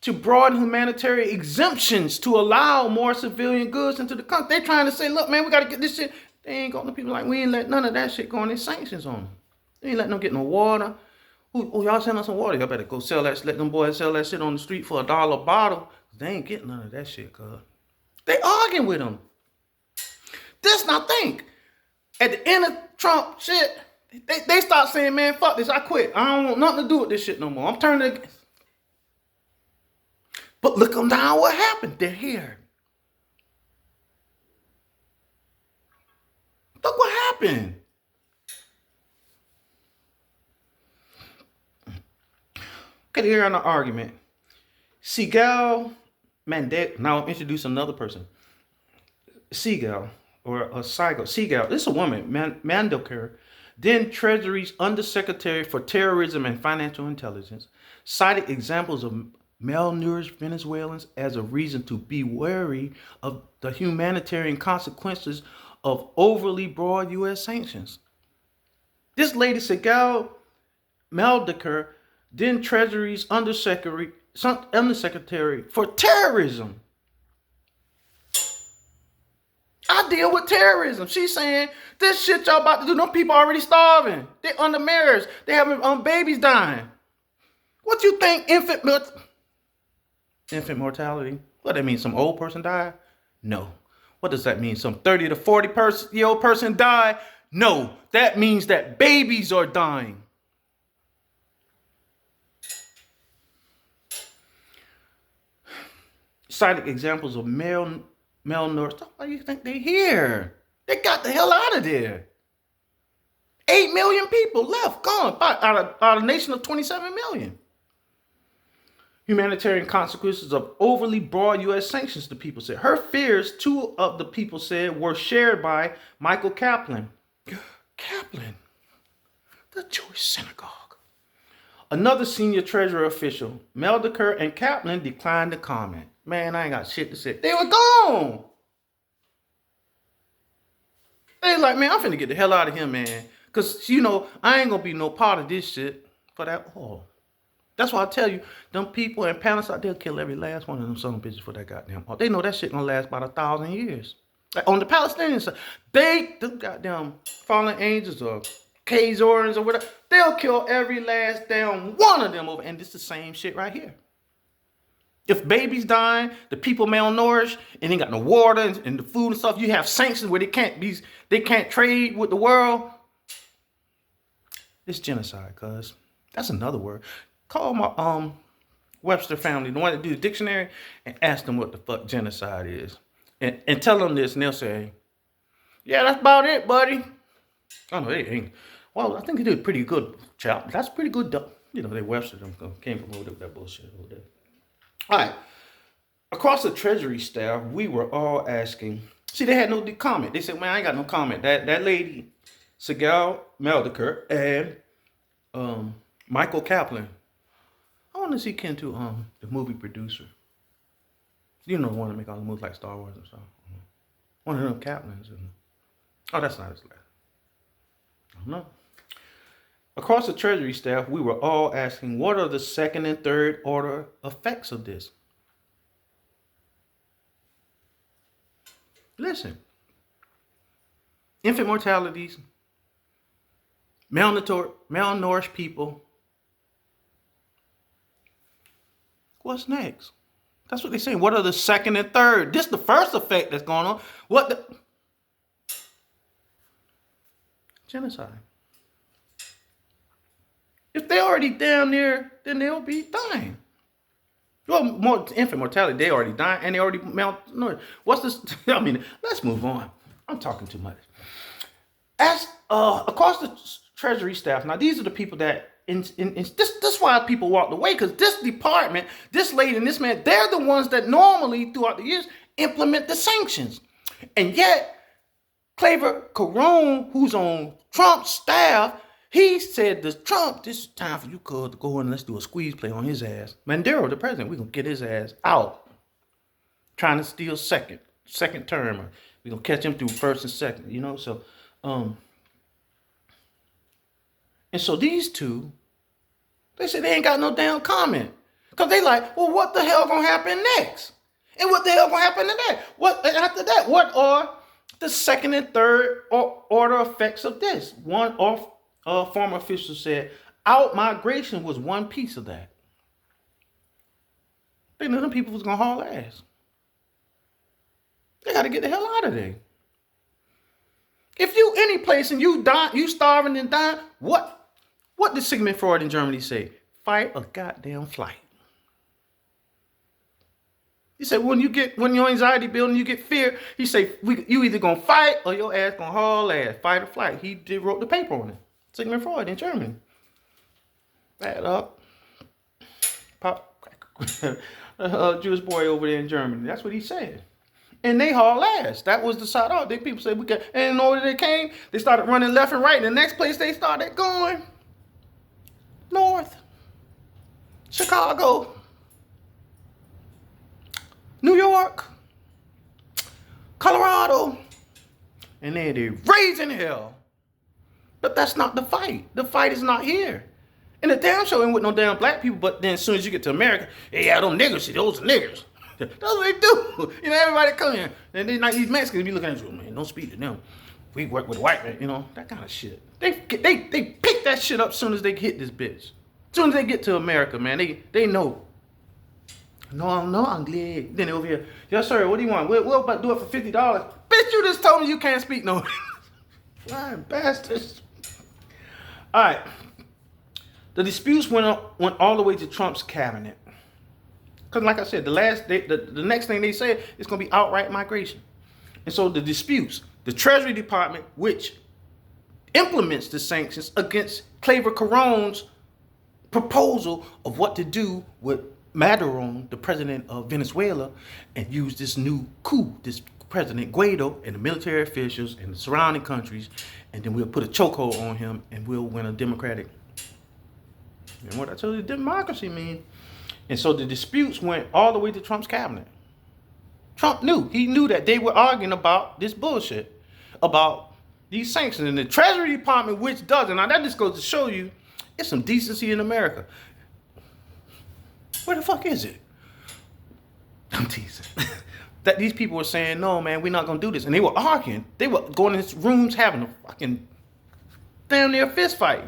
to broaden humanitarian exemptions to allow more civilian goods into the country. They trying to say, look, man, we got to get this shit. They ain't going to people like, we ain't let none of that shit go on. There's sanctions on them. They ain't letting them get no water. Y'all send us some water. Y'all better go sell that. Let them boys sell that shit on the street for $1 a bottle. They ain't getting none of that shit, cuz. They arguing with them. This not think. At the end of Trump shit, they start saying, man, fuck this. I quit. I don't want nothing to do with this shit no more. I'm turning against. But look them down what happened. They're here. Look what happened. Okay, here on the argument. Sigal Mandel. Now I'm introducing another person. Seagal, or a Seagal, this is a woman, Mandelker, then Treasury's Undersecretary for Terrorism and Financial Intelligence, cited examples of malnourished Venezuelans as a reason to be wary of the humanitarian consequences of overly broad U.S. sanctions. This lady, Seagal Maldeker, then Treasury's Undersecretary for Terrorism. I deal with terrorism. She's saying this shit y'all about to do. No people already starving. They undermarriage. They having babies dying. What you think infant mortality? What that mean? Some old person died? No. What does that mean? Some 30 to 40 year old person died? No. That means that babies are dying. Cited examples of malnourished. Why do you think they're here? They got the hell out of there. 8 million people left, gone, out of a nation of 27 million. Humanitarian consequences of overly broad U.S. sanctions, the people said. Her fears, two of the people said, were shared by Michael Kaplan. Kaplan, the Jewish synagogue. Another senior treasury official, Meldeker and Kaplan, declined to comment. Man, I ain't got shit to say. They were gone. They like, man, I'm finna get the hell out of here, man. Because, I ain't gonna be no part of this shit for that. Oh. That's why I tell you, them people in Palestine, they'll kill every last one of them son of bitches for that goddamn war. They know that shit gonna last about 1,000 years. Like on the Palestinian side, them goddamn fallen angels or Khazars or whatever, they'll kill every last damn one of them over. And this is the same shit right here. If babies dying, the people malnourished, and they got no water and the food and stuff, you have sanctions where they can't trade with the world. It's genocide, cuz. That's another word. Call my Webster family, the one that do the dictionary, and ask them what the fuck genocide is. And tell them this, and they'll say, yeah, that's about it, buddy. Oh, no, they ain't. Well, I think they did a pretty good job. That's pretty good. They Webster them came from over that bullshit over there. All right. Across the Treasury staff, we were all asking. See, they had no comment. They said, man, I ain't got no comment. That lady, Seagal Meldeker, and Michael Kaplan. I want to see Ken to the movie producer. The one that make all the movies like Star Wars and stuff. One of them Kaplans. Oh, that's not his last. I don't know. Across the Treasury staff, we were all asking, what are the second and third order effects of this? Listen. Infant mortalities, malnourished people. What's next? That's what they're saying. What are the second and third? This is the first effect that's going on. Genocide. If they're already down there, then they'll be dying. Well, more infant mortality, they already dying, and they already malnourished. What's this? Let's move on. I'm talking too much. As across the Treasury staff, now these are the people that this why people walked away, because this department, this lady and this man, they're the ones that normally throughout the years implement the sanctions. And yet, Claver Carone, who's on Trump's staff, he said to Trump, this is time for you to go and let's do a squeeze play on his ass. Maduro, the president, we're going to get his ass out. Trying to steal second term. We're going to catch him through first and second, so... And so these two, they said they ain't got no damn comment. Because they like, well, what the hell gonna happen next? And what the hell gonna happen to that? What after that? What are the second and third order effects of this? One former official said, out-migration was one piece of that. They knew them people was gonna haul ass. They gotta get the hell out of there. If you any place and you starving and dying, what did Sigmund Freud in Germany say? Fight a goddamn flight. He said when your anxiety building, you get fear, he said you either gonna fight or your ass gonna haul ass. Fight or flight. He wrote the paper on it. Sigmund Freud in Germany. That up. Pop Jewish boy over there in Germany. That's what he said. And they haul ass. That was the side out. They people said we can, and the order they came, they started running left and right. And the next place they started going, north, Chicago, New York, Colorado, and they're raising hell. But that's not the fight. The fight is not here. And the damn show ain't with no damn black people, but then as soon as you get to America, hey, yeah, them niggers, see, those are niggers. That's what they do. You know, everybody come here. And they like these Mexicans be looking at you, man, don't speak to them. We work with white men, you know, that kind of shit. They pick that shit up as soon as they hit this bitch. As soon as they get to America, man, they know. No, I'm glad. Then they over here, yes, sir, what do you want? We'll about do it for $50. Bitch, you just told me you can't speak no. Lying bastards. All right. The disputes went all the way to Trump's cabinet. Because like I said, the next thing they said is going to be outright migration. And so the disputes, the Treasury Department, which implements the sanctions against Claver Caron's proposal of what to do with Maduro, the president of Venezuela, and use this new coup, this President Guaido and the military officials and the surrounding countries, and then we'll put a chokehold on him and we'll win a democratic. And what I told you, democracy mean. And so the disputes went all the way to Trump's cabinet. Trump knew. He knew that they were arguing about this bullshit, about these sanctions. And the Treasury Department, which doesn't. Now that just goes to show you, it's some decency in America. Where the fuck is it? I'm teasing. That these people were saying, no, man, we're not going to do this. And they were arguing. They were going in rooms having a fucking damn near fist fight.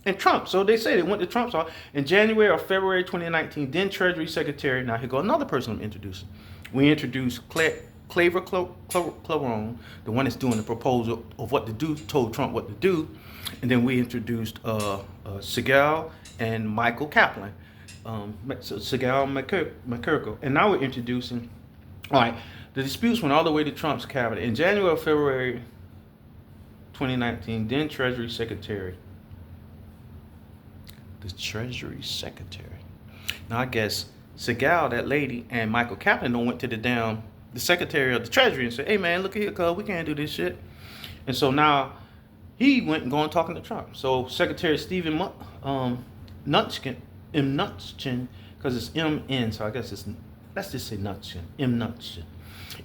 And Trump, so they say they went to Trump's office in January or February 2019. Then Treasury Secretary, now here go another person I'm introducing. We introduced Claver Caron, the one that's doing the proposal of what to do, told Trump what to do. And then we introduced Segal and Michael Kaplan. Segal McCurkle. And now we're introducing, all right, the disputes went all the way to Trump's cabinet. In January or February 2019, then Treasury Secretary. The Treasury Secretary. Now I guess Segal, that lady, and Michael Kaplan went to the Secretary of the Treasury and said, hey man, look here, cuz we can't do this shit. And so now he went and going talking to Trump. So Secretary Stephen Mnuchin, because it's M-N, so I guess let's just say Mnuchin, Mnuchin,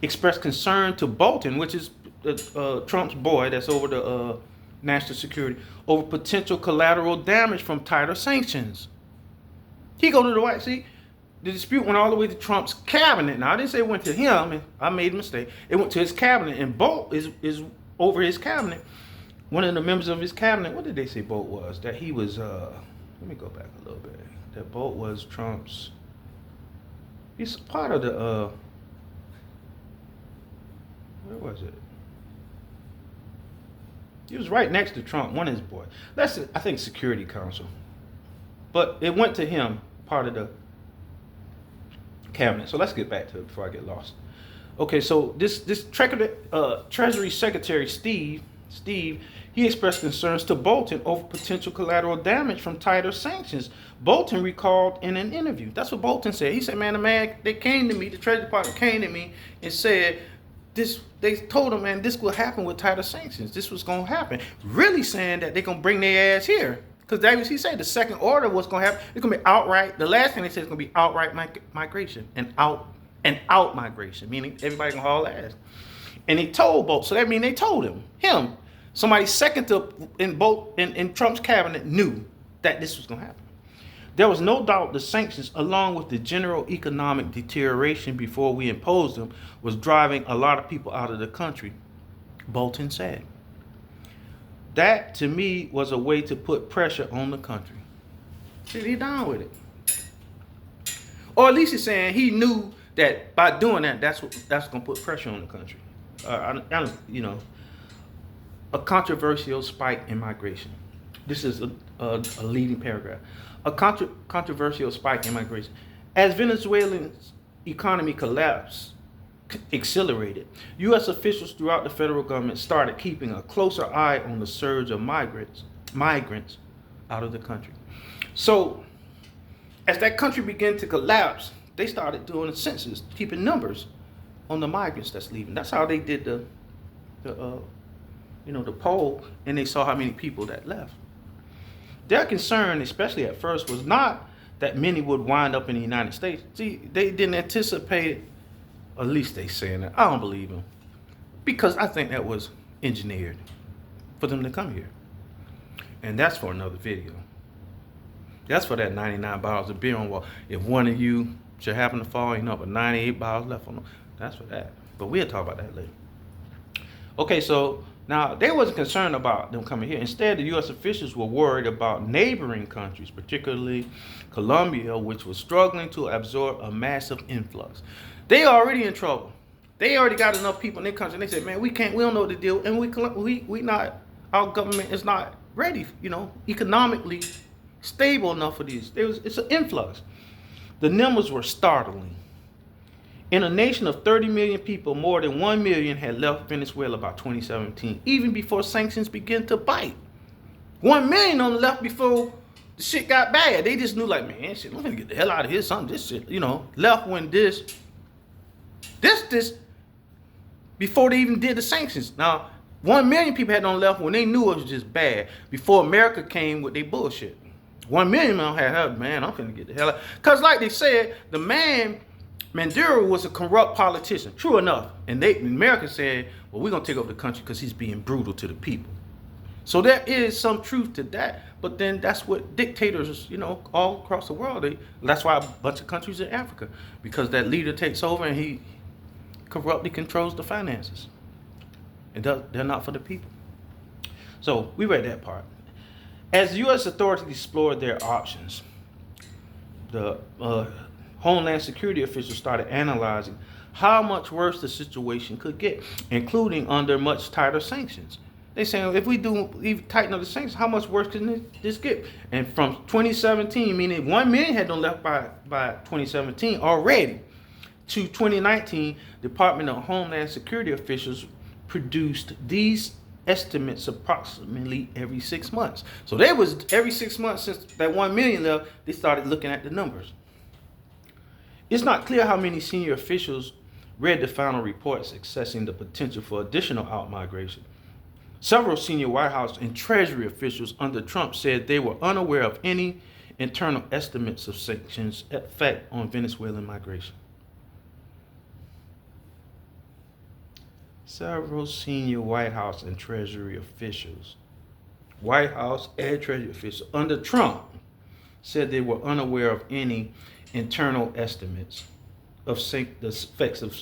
expressed concern to Bolton, which is Trump's boy that's over the national security, over potential collateral damage from tighter sanctions. He go to the White House. See, the dispute went all the way to Trump's cabinet. Now I didn't say it went to him, and I made a mistake. It went to his cabinet, and Bolt is over his cabinet. One of the members of his cabinet, what did they say Bolt was? That he was, let me go back a little bit. That Bolt was Trump's, he's part of the, where was it? He was right next to Trump, one of his boys. That's, I think, Security Council. But it went to him, part of the cabinet. So let's get back to it before I get lost. Okay, so this Treasury Secretary Steve, he expressed concerns to Bolton over potential collateral damage from tighter sanctions. Bolton recalled in an interview. That's what Bolton said. He said, man, they came to me, the Treasury Department came to me and said, they told him, man, this will happen with tighter sanctions. This was going to happen. Really saying that they're going to bring their ass here. Because he said the second order was going to happen. It's going to be outright. The last thing they said is going to be outright migration and out migration, meaning everybody going to haul ass. And he told Bolt. So that means they told him, somebody second in Trump's cabinet knew that this was going to happen. There was no doubt the sanctions, along with the general economic deterioration before we imposed them, was driving a lot of people out of the country, Bolton said. That, to me, was a way to put pressure on the country. See, he down with it. Or at least he's saying he knew that by doing that, that's going to put pressure on the country. A controversial spike in migration. This is a leading paragraph. A controversial spike in migration. As Venezuela's economy accelerated, U.S. officials throughout the federal government started keeping a closer eye on the surge of migrants out of the country. So, as that country began to collapse, they started doing a census, keeping numbers on the migrants that's leaving. That's how they did the the poll, and they saw how many people that left. Their concern, especially at first, was not that many would wind up in the United States. See, they didn't anticipate, at least they saying that. I don't believe them, because I think that was engineered for them to come here. And that's for another video. That's for that 99 bottles of beer on wall. If one of you should happen to fall, but 98 bottles left on them, that's for that. But we'll talk about that later. Okay, so now they wasn't concerned about them coming here. Instead, the U.S. officials were worried about neighboring countries, particularly Colombia, which was struggling to absorb a massive influx. They already in trouble. They already got enough people in their country. And they said, man, we don't know what to do, and we not, our government is not ready, economically stable enough for these. It's an influx. The numbers were startling. In a nation of 30 million people, more than 1 million had left Venezuela by 2017, even before sanctions began to bite. 1 million only left before the shit got bad. They just knew, like, man, shit, I'm gonna get the hell out of here. Something, this shit, left when this, before they even did the sanctions. Now, 1 million people had left when they knew it was just bad, before America came with their bullshit. 1 million had, man, I'm finna get the hell out. Because like they said, the man, Maduro, was a corrupt politician. True enough. And America said, well, we're going to take over the country because he's being brutal to the people. So there is some truth to that. But then that's what dictators, all across the world, that's why a bunch of countries in Africa, because that leader takes over and he corruptly controls the finances. And they're not for the people. So we read that part. As U.S. authorities explored their options, the Homeland Security officials started analyzing how much worse the situation could get, including under much tighter sanctions. They saying, if we do even tighten up the sanctions, how much worse can this get? And from 2017, meaning 1 million had left by 2017 already, to 2019, Department of Homeland Security officials produced these estimates approximately every 6 months. So there was every 6 months since that 1 million left, they started looking at the numbers. It's not clear how many senior officials read the final reports assessing the potential for additional outmigration. Several senior White House and Treasury officials under Trump said they were unaware of any internal estimates of sanctions' effect on Venezuelan migration. Several senior White House and Treasury officials, under Trump said they were unaware of any internal estimates of the effects of.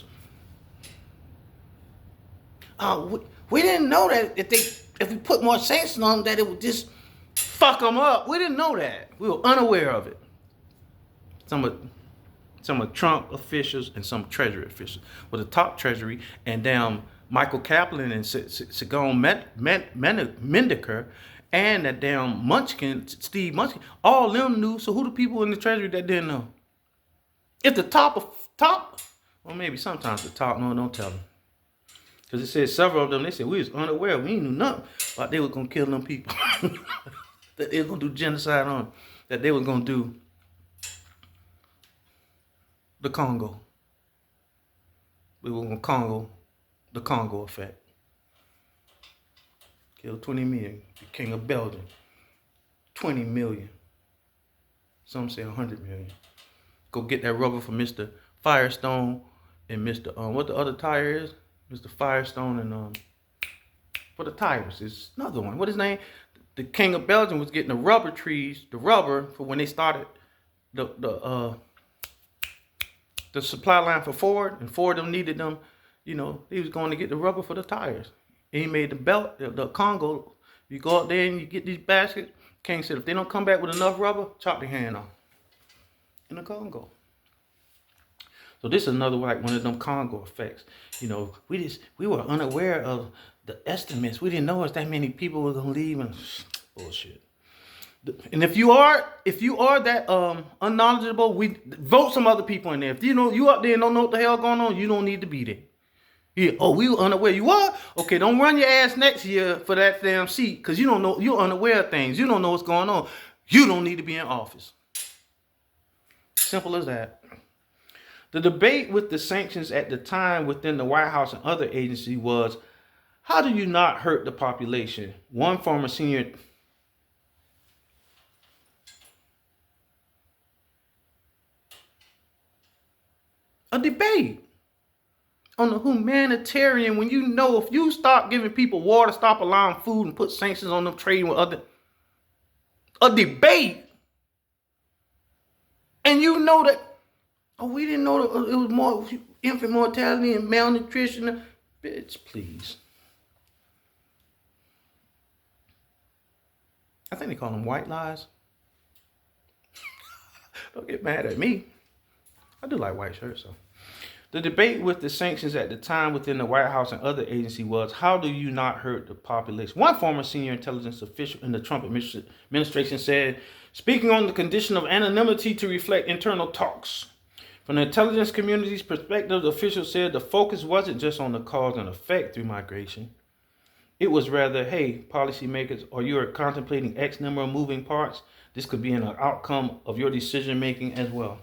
We didn't know that if we put more sanctions on them, that it would just fuck them up. We didn't know that. We were unaware of it. Some of Trump officials and some Treasury officials. Well, the top Treasury and damn Michael Kaplan and Sigon Mendiker and that damn Munchkin, Steve Munchkin, all of them knew. So who the people in the Treasury that didn't know? If the top, well, maybe sometimes the top, no, don't tell them. Because it said several of them, they said, we was unaware, we ain't knew nothing about they were going to kill them people. That they were going to do genocide on them. That they were going to do the Congo. We were going to the Congo effect. Killed 20 million. The king of Belgium. 20 million. Some say 100 million. Go get that rubber for Mr. Firestone and Mr. What the other tire is? Mr. Firestone and for the tires. It's another one. What is his name? The king of Belgium was getting the rubber for when they started the supply line for Ford, and Ford them needed them. He was going to get the rubber for the tires. And he made the belt, the Congo. You go out there and you get these baskets. King said, if they don't come back with enough rubber, chop their hand off. In the Congo. So this is another one of them Congo effects. We were unaware of the estimates. We didn't know that many people were gonna leave and bullshit. And if you are that unknowledgeable, we vote some other people in there. If you up there and don't know what the hell going on, you don't need to be there. Yeah. Oh, we were unaware. You are? Okay, don't run your ass next year for that damn seat, because you don't know, you're unaware of things. You don't know what's going on. You don't need to be in office. Simple as that. The debate with the sanctions at the time within the White House and other agencies was, how do you not hurt the population? One former senior... A debate on the humanitarian, when you know if you stop giving people water, stop allowing food, and put sanctions on them trading with other... A debate. And you know that, oh, we didn't know that it was more infant mortality and malnutrition. Bitch, please. I think they call them white lies. Don't get mad at me. I do like white shirts, though. The debate with the sanctions at the time within the White House and other agencies was, how do you not hurt the population? One former senior intelligence official in the Trump administration said, speaking on the condition of anonymity to reflect internal talks. From the intelligence community's perspective, the official said the focus wasn't just on the cause and effect through migration. It was rather, hey, policymakers, or you are contemplating X number of moving parts. This could be an outcome of your decision making as well.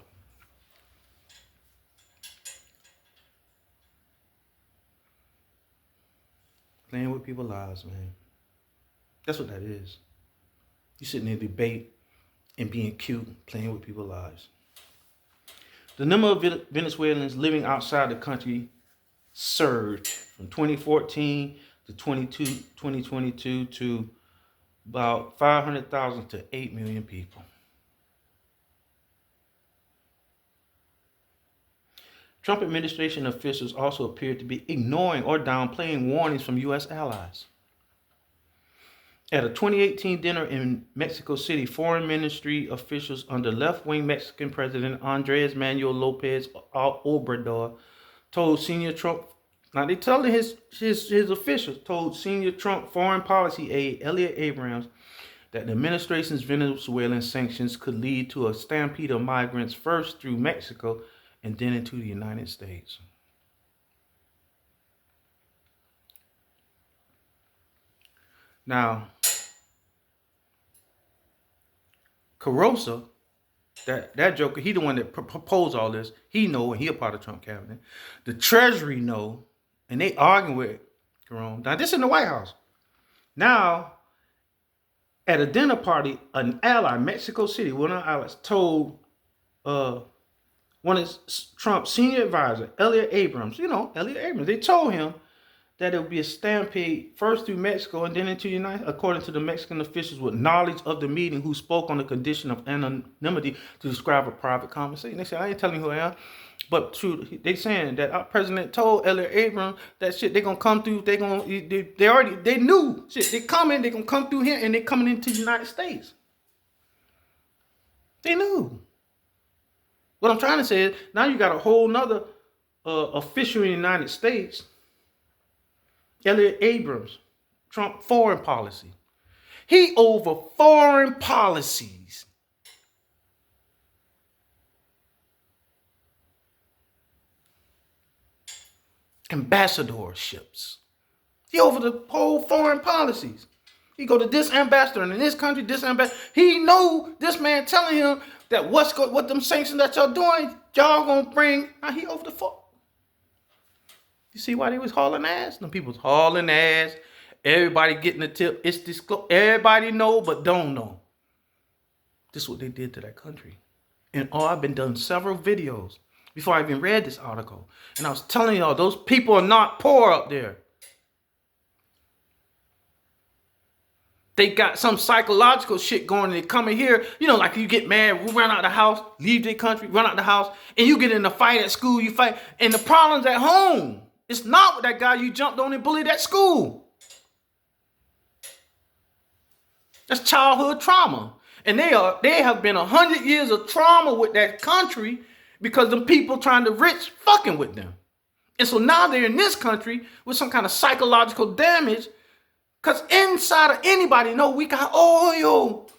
Playing with people's lives, man. That's what that is. You sitting in a debate and being cute, playing with people's lives. The number of Venezuelans living outside the country surged from 2014 to 2022 to about 500,000 to 8 million people. Trump administration officials also appeared to be ignoring or downplaying warnings from U.S. allies. At a 2018 dinner in Mexico City, foreign ministry officials under left-wing Mexican President Andres Manuel Lopez Obrador told senior Trump, now they telling his officials, told senior Trump foreign policy aide Elliot Abrams that the administration's Venezuelan sanctions could lead to a stampede of migrants first through Mexico and then into the United States. Now, Carosa, that joker, he the one that proposed all this. He know, and he a part of Trump cabinet. The Treasury know, and they arguing with Jerome. Now, this in the White House. Now, at a dinner party, an ally, Mexico City, one of our allies, told one of Trump's senior advisor, Elliot Abrams, they told him that it would be a stampede first through Mexico and then into the United, according to the Mexican officials with knowledge of the meeting who spoke on the condition of anonymity to describe a private conversation. They said, I ain't telling you who I am, but true, they saying that our president told Elliot Abrams that shit, they gonna come through, they knew shit, they gonna come through here and they coming into the United States. They knew. What I'm trying to say is, now you got a whole nother official in the United States, Elliot Abrams, Trump foreign policy. He over foreign policies. Ambassadorships. He over the whole foreign policies. He go to this ambassador and in this country, this ambassador. He know this man telling him that what them sanctions that y'all doing, y'all gonna bring. Now he over the fuck. You see why they was hauling ass? Them people was hauling ass. Everybody getting the tip. It's disclosed. Everybody know, but don't know. This is what they did to that country. And I've been done several videos before I even read this article. And I was telling y'all, those people are not poor up there. They got some psychological shit going and they come in here, like you get mad, we run out the house, leave the country, run out the house, and you get in a fight at school, you fight, and the problem's at home. It's not with that guy you jumped on and bullied at school. That's childhood trauma. And they have been 100 years of trauma with that country because the people trying to rich fucking with them. And so now they're in this country with some kind of psychological damage. Because inside of anybody know we got oil.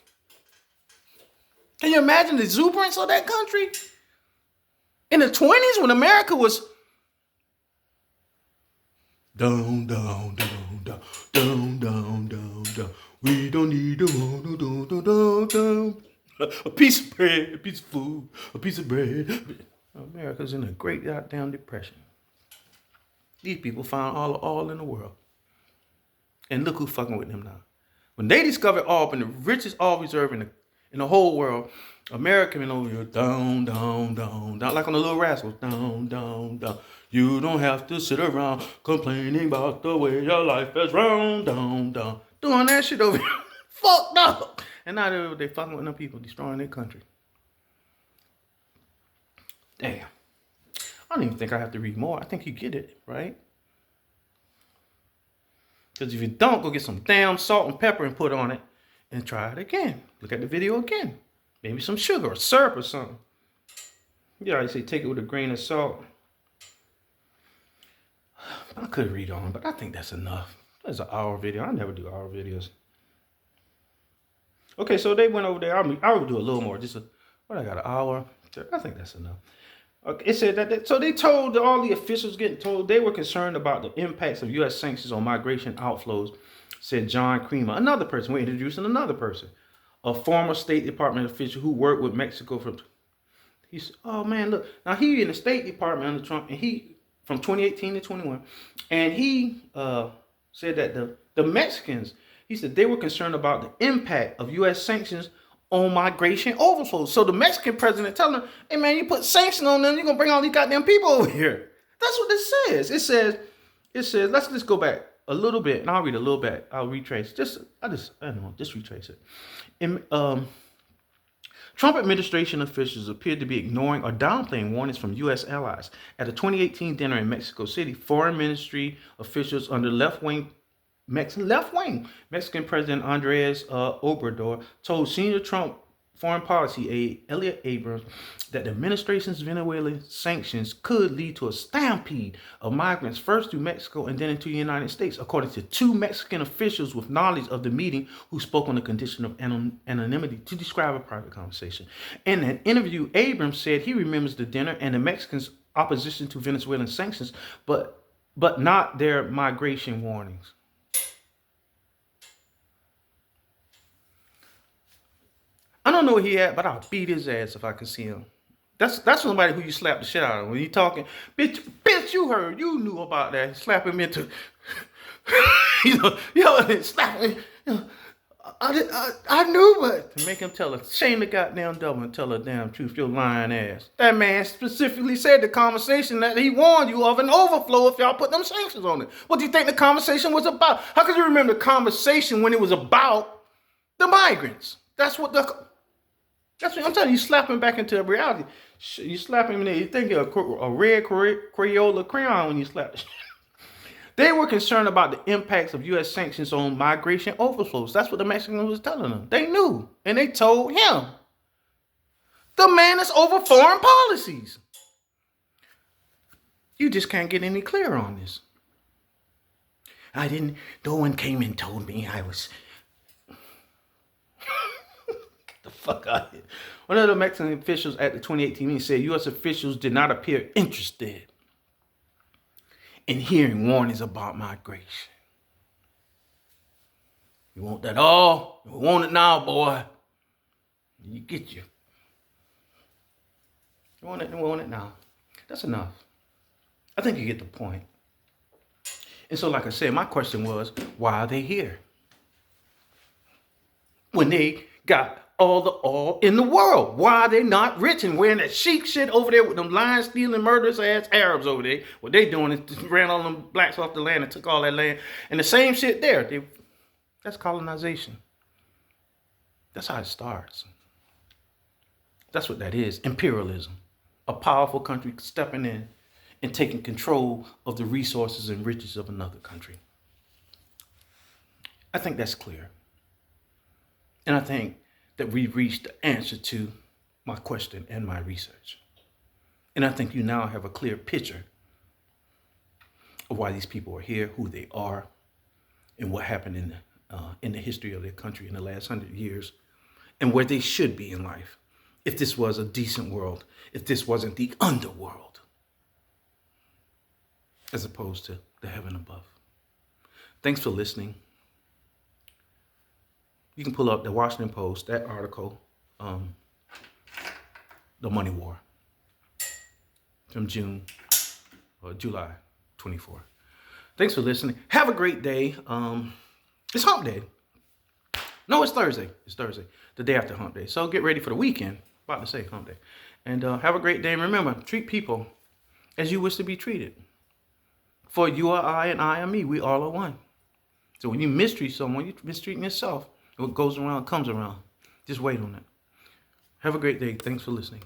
Can you imagine the exuberance of that country? In the 20s when America was down, down, down, down, down, down, down, down. We don't need a piece of bread, a piece of food, a piece of bread. America's in a great goddamn depression. These people found all the oil in the world. And look who's fucking with them now. When they discovered oil, been the richest oil reserve in the whole world, America been over here down, down, down, down, like on the Little Rascals, down, down, down. You don't have to sit around complaining about the way your life is round, down, down. Doing that shit over here. Fucked up. And now they fucking with them people, destroying their country. Damn. I don't even think I have to read more. I think you get it, right? Because if you don't, go get some damn salt and pepper and put on it and try it again. Look at the video again. Maybe some sugar or syrup or something. Yeah, I say take it with a grain of salt. I could read on, but I think that's enough. That's an hour video. I never do hour videos. Okay, so they went over there. I would do a little more. I got an hour. I think that's enough. Okay, it said that, so they told all the officials getting told they were concerned about the impacts of U.S. sanctions on migration outflows, said John Creamer, another person. We're introducing another person, a former State Department official who worked with Mexico he said, oh man, look, now he in the State Department under Trump, and he, from 2018 to 21, and he said that the Mexicans, he said they were concerned about the impact of U.S. sanctions on migration overflow. So the Mexican president telling them, hey man, you put sanctions on them, you're gonna bring all these goddamn people over here. That's what this says. It says, let's just go back a little bit, and I'll read a little bit. I'll retrace. Just retrace it. Trump administration officials appeared to be ignoring or downplaying warnings from U.S. allies. At a 2018 dinner in Mexico City, foreign ministry officials under left-wing Mexican President Andres Obrador told senior Trump foreign policy aide Elliot Abrams that the administration's Venezuelan sanctions could lead to a stampede of migrants first through Mexico and then into the United States, according to two Mexican officials with knowledge of the meeting who spoke on the condition of anonymity to describe a private conversation. In an interview, Abrams said he remembers the dinner and the Mexicans' opposition to Venezuelan sanctions, but not their migration warnings. I don't know where he at, but I'll beat his ass if I can see him. That's somebody who you slap the shit out of when you talking. Bitch, you heard. You knew about that. Slap him into, slap him. I knew, but to make him shame the goddamn devil and tell the damn truth, your lying ass. That man specifically said the conversation that he warned you of an overflow if y'all put them sanctions on it. What do you think the conversation was about? How could you remember the conversation when it was about the migrants? That's what I'm telling you. Slap him back into reality. You slap him in there. You think you're a red Crayola crayon when you slap. They were concerned about the impacts of U.S. sanctions on migration overflows. That's what the Mexicans was telling them. They knew, and they told him. The man is over foreign policies. You just can't get any clearer on this. No one came and told me I was. The fuck out of here. One of the Mexican officials at the 2018 meeting said U.S. officials did not appear interested in hearing warnings about migration. You want that all? You want it now, boy. You get you. You want it now. That's enough. I think you get the point. And so, like I said, my question was, why are they here? When they got all the oil in the world. Why are they not rich and wearing that chic shit over there with them lying, stealing, murderous ass Arabs over there? What they doing is just ran all them blacks off the land and took all that land. And the same shit there. That's colonization. That's how it starts. That's what that is. Imperialism. A powerful country stepping in and taking control of the resources and riches of another country. I think that's clear. And I think that we've reached the answer to my question and my research. And I think you now have a clear picture of why these people are here, who they are, and what happened in the history of their country in the last 100 years, and where they should be in life if this was a decent world, if this wasn't the underworld, as opposed to the heaven above. Thanks for listening. You can pull up the Washington Post, that article, The Money War. from June or July 24. Thanks for listening. Have a great day. It's hump day. No, it's Thursday. It's Thursday, the day after hump day. So get ready for the weekend. About to say hump day. And have a great day. And remember, treat people as you wish to be treated. For you are I and I am me. We all are one. So when you mistreat someone, you're mistreating yourself. What goes around comes around. Just wait on it. Have a great day. Thanks for listening.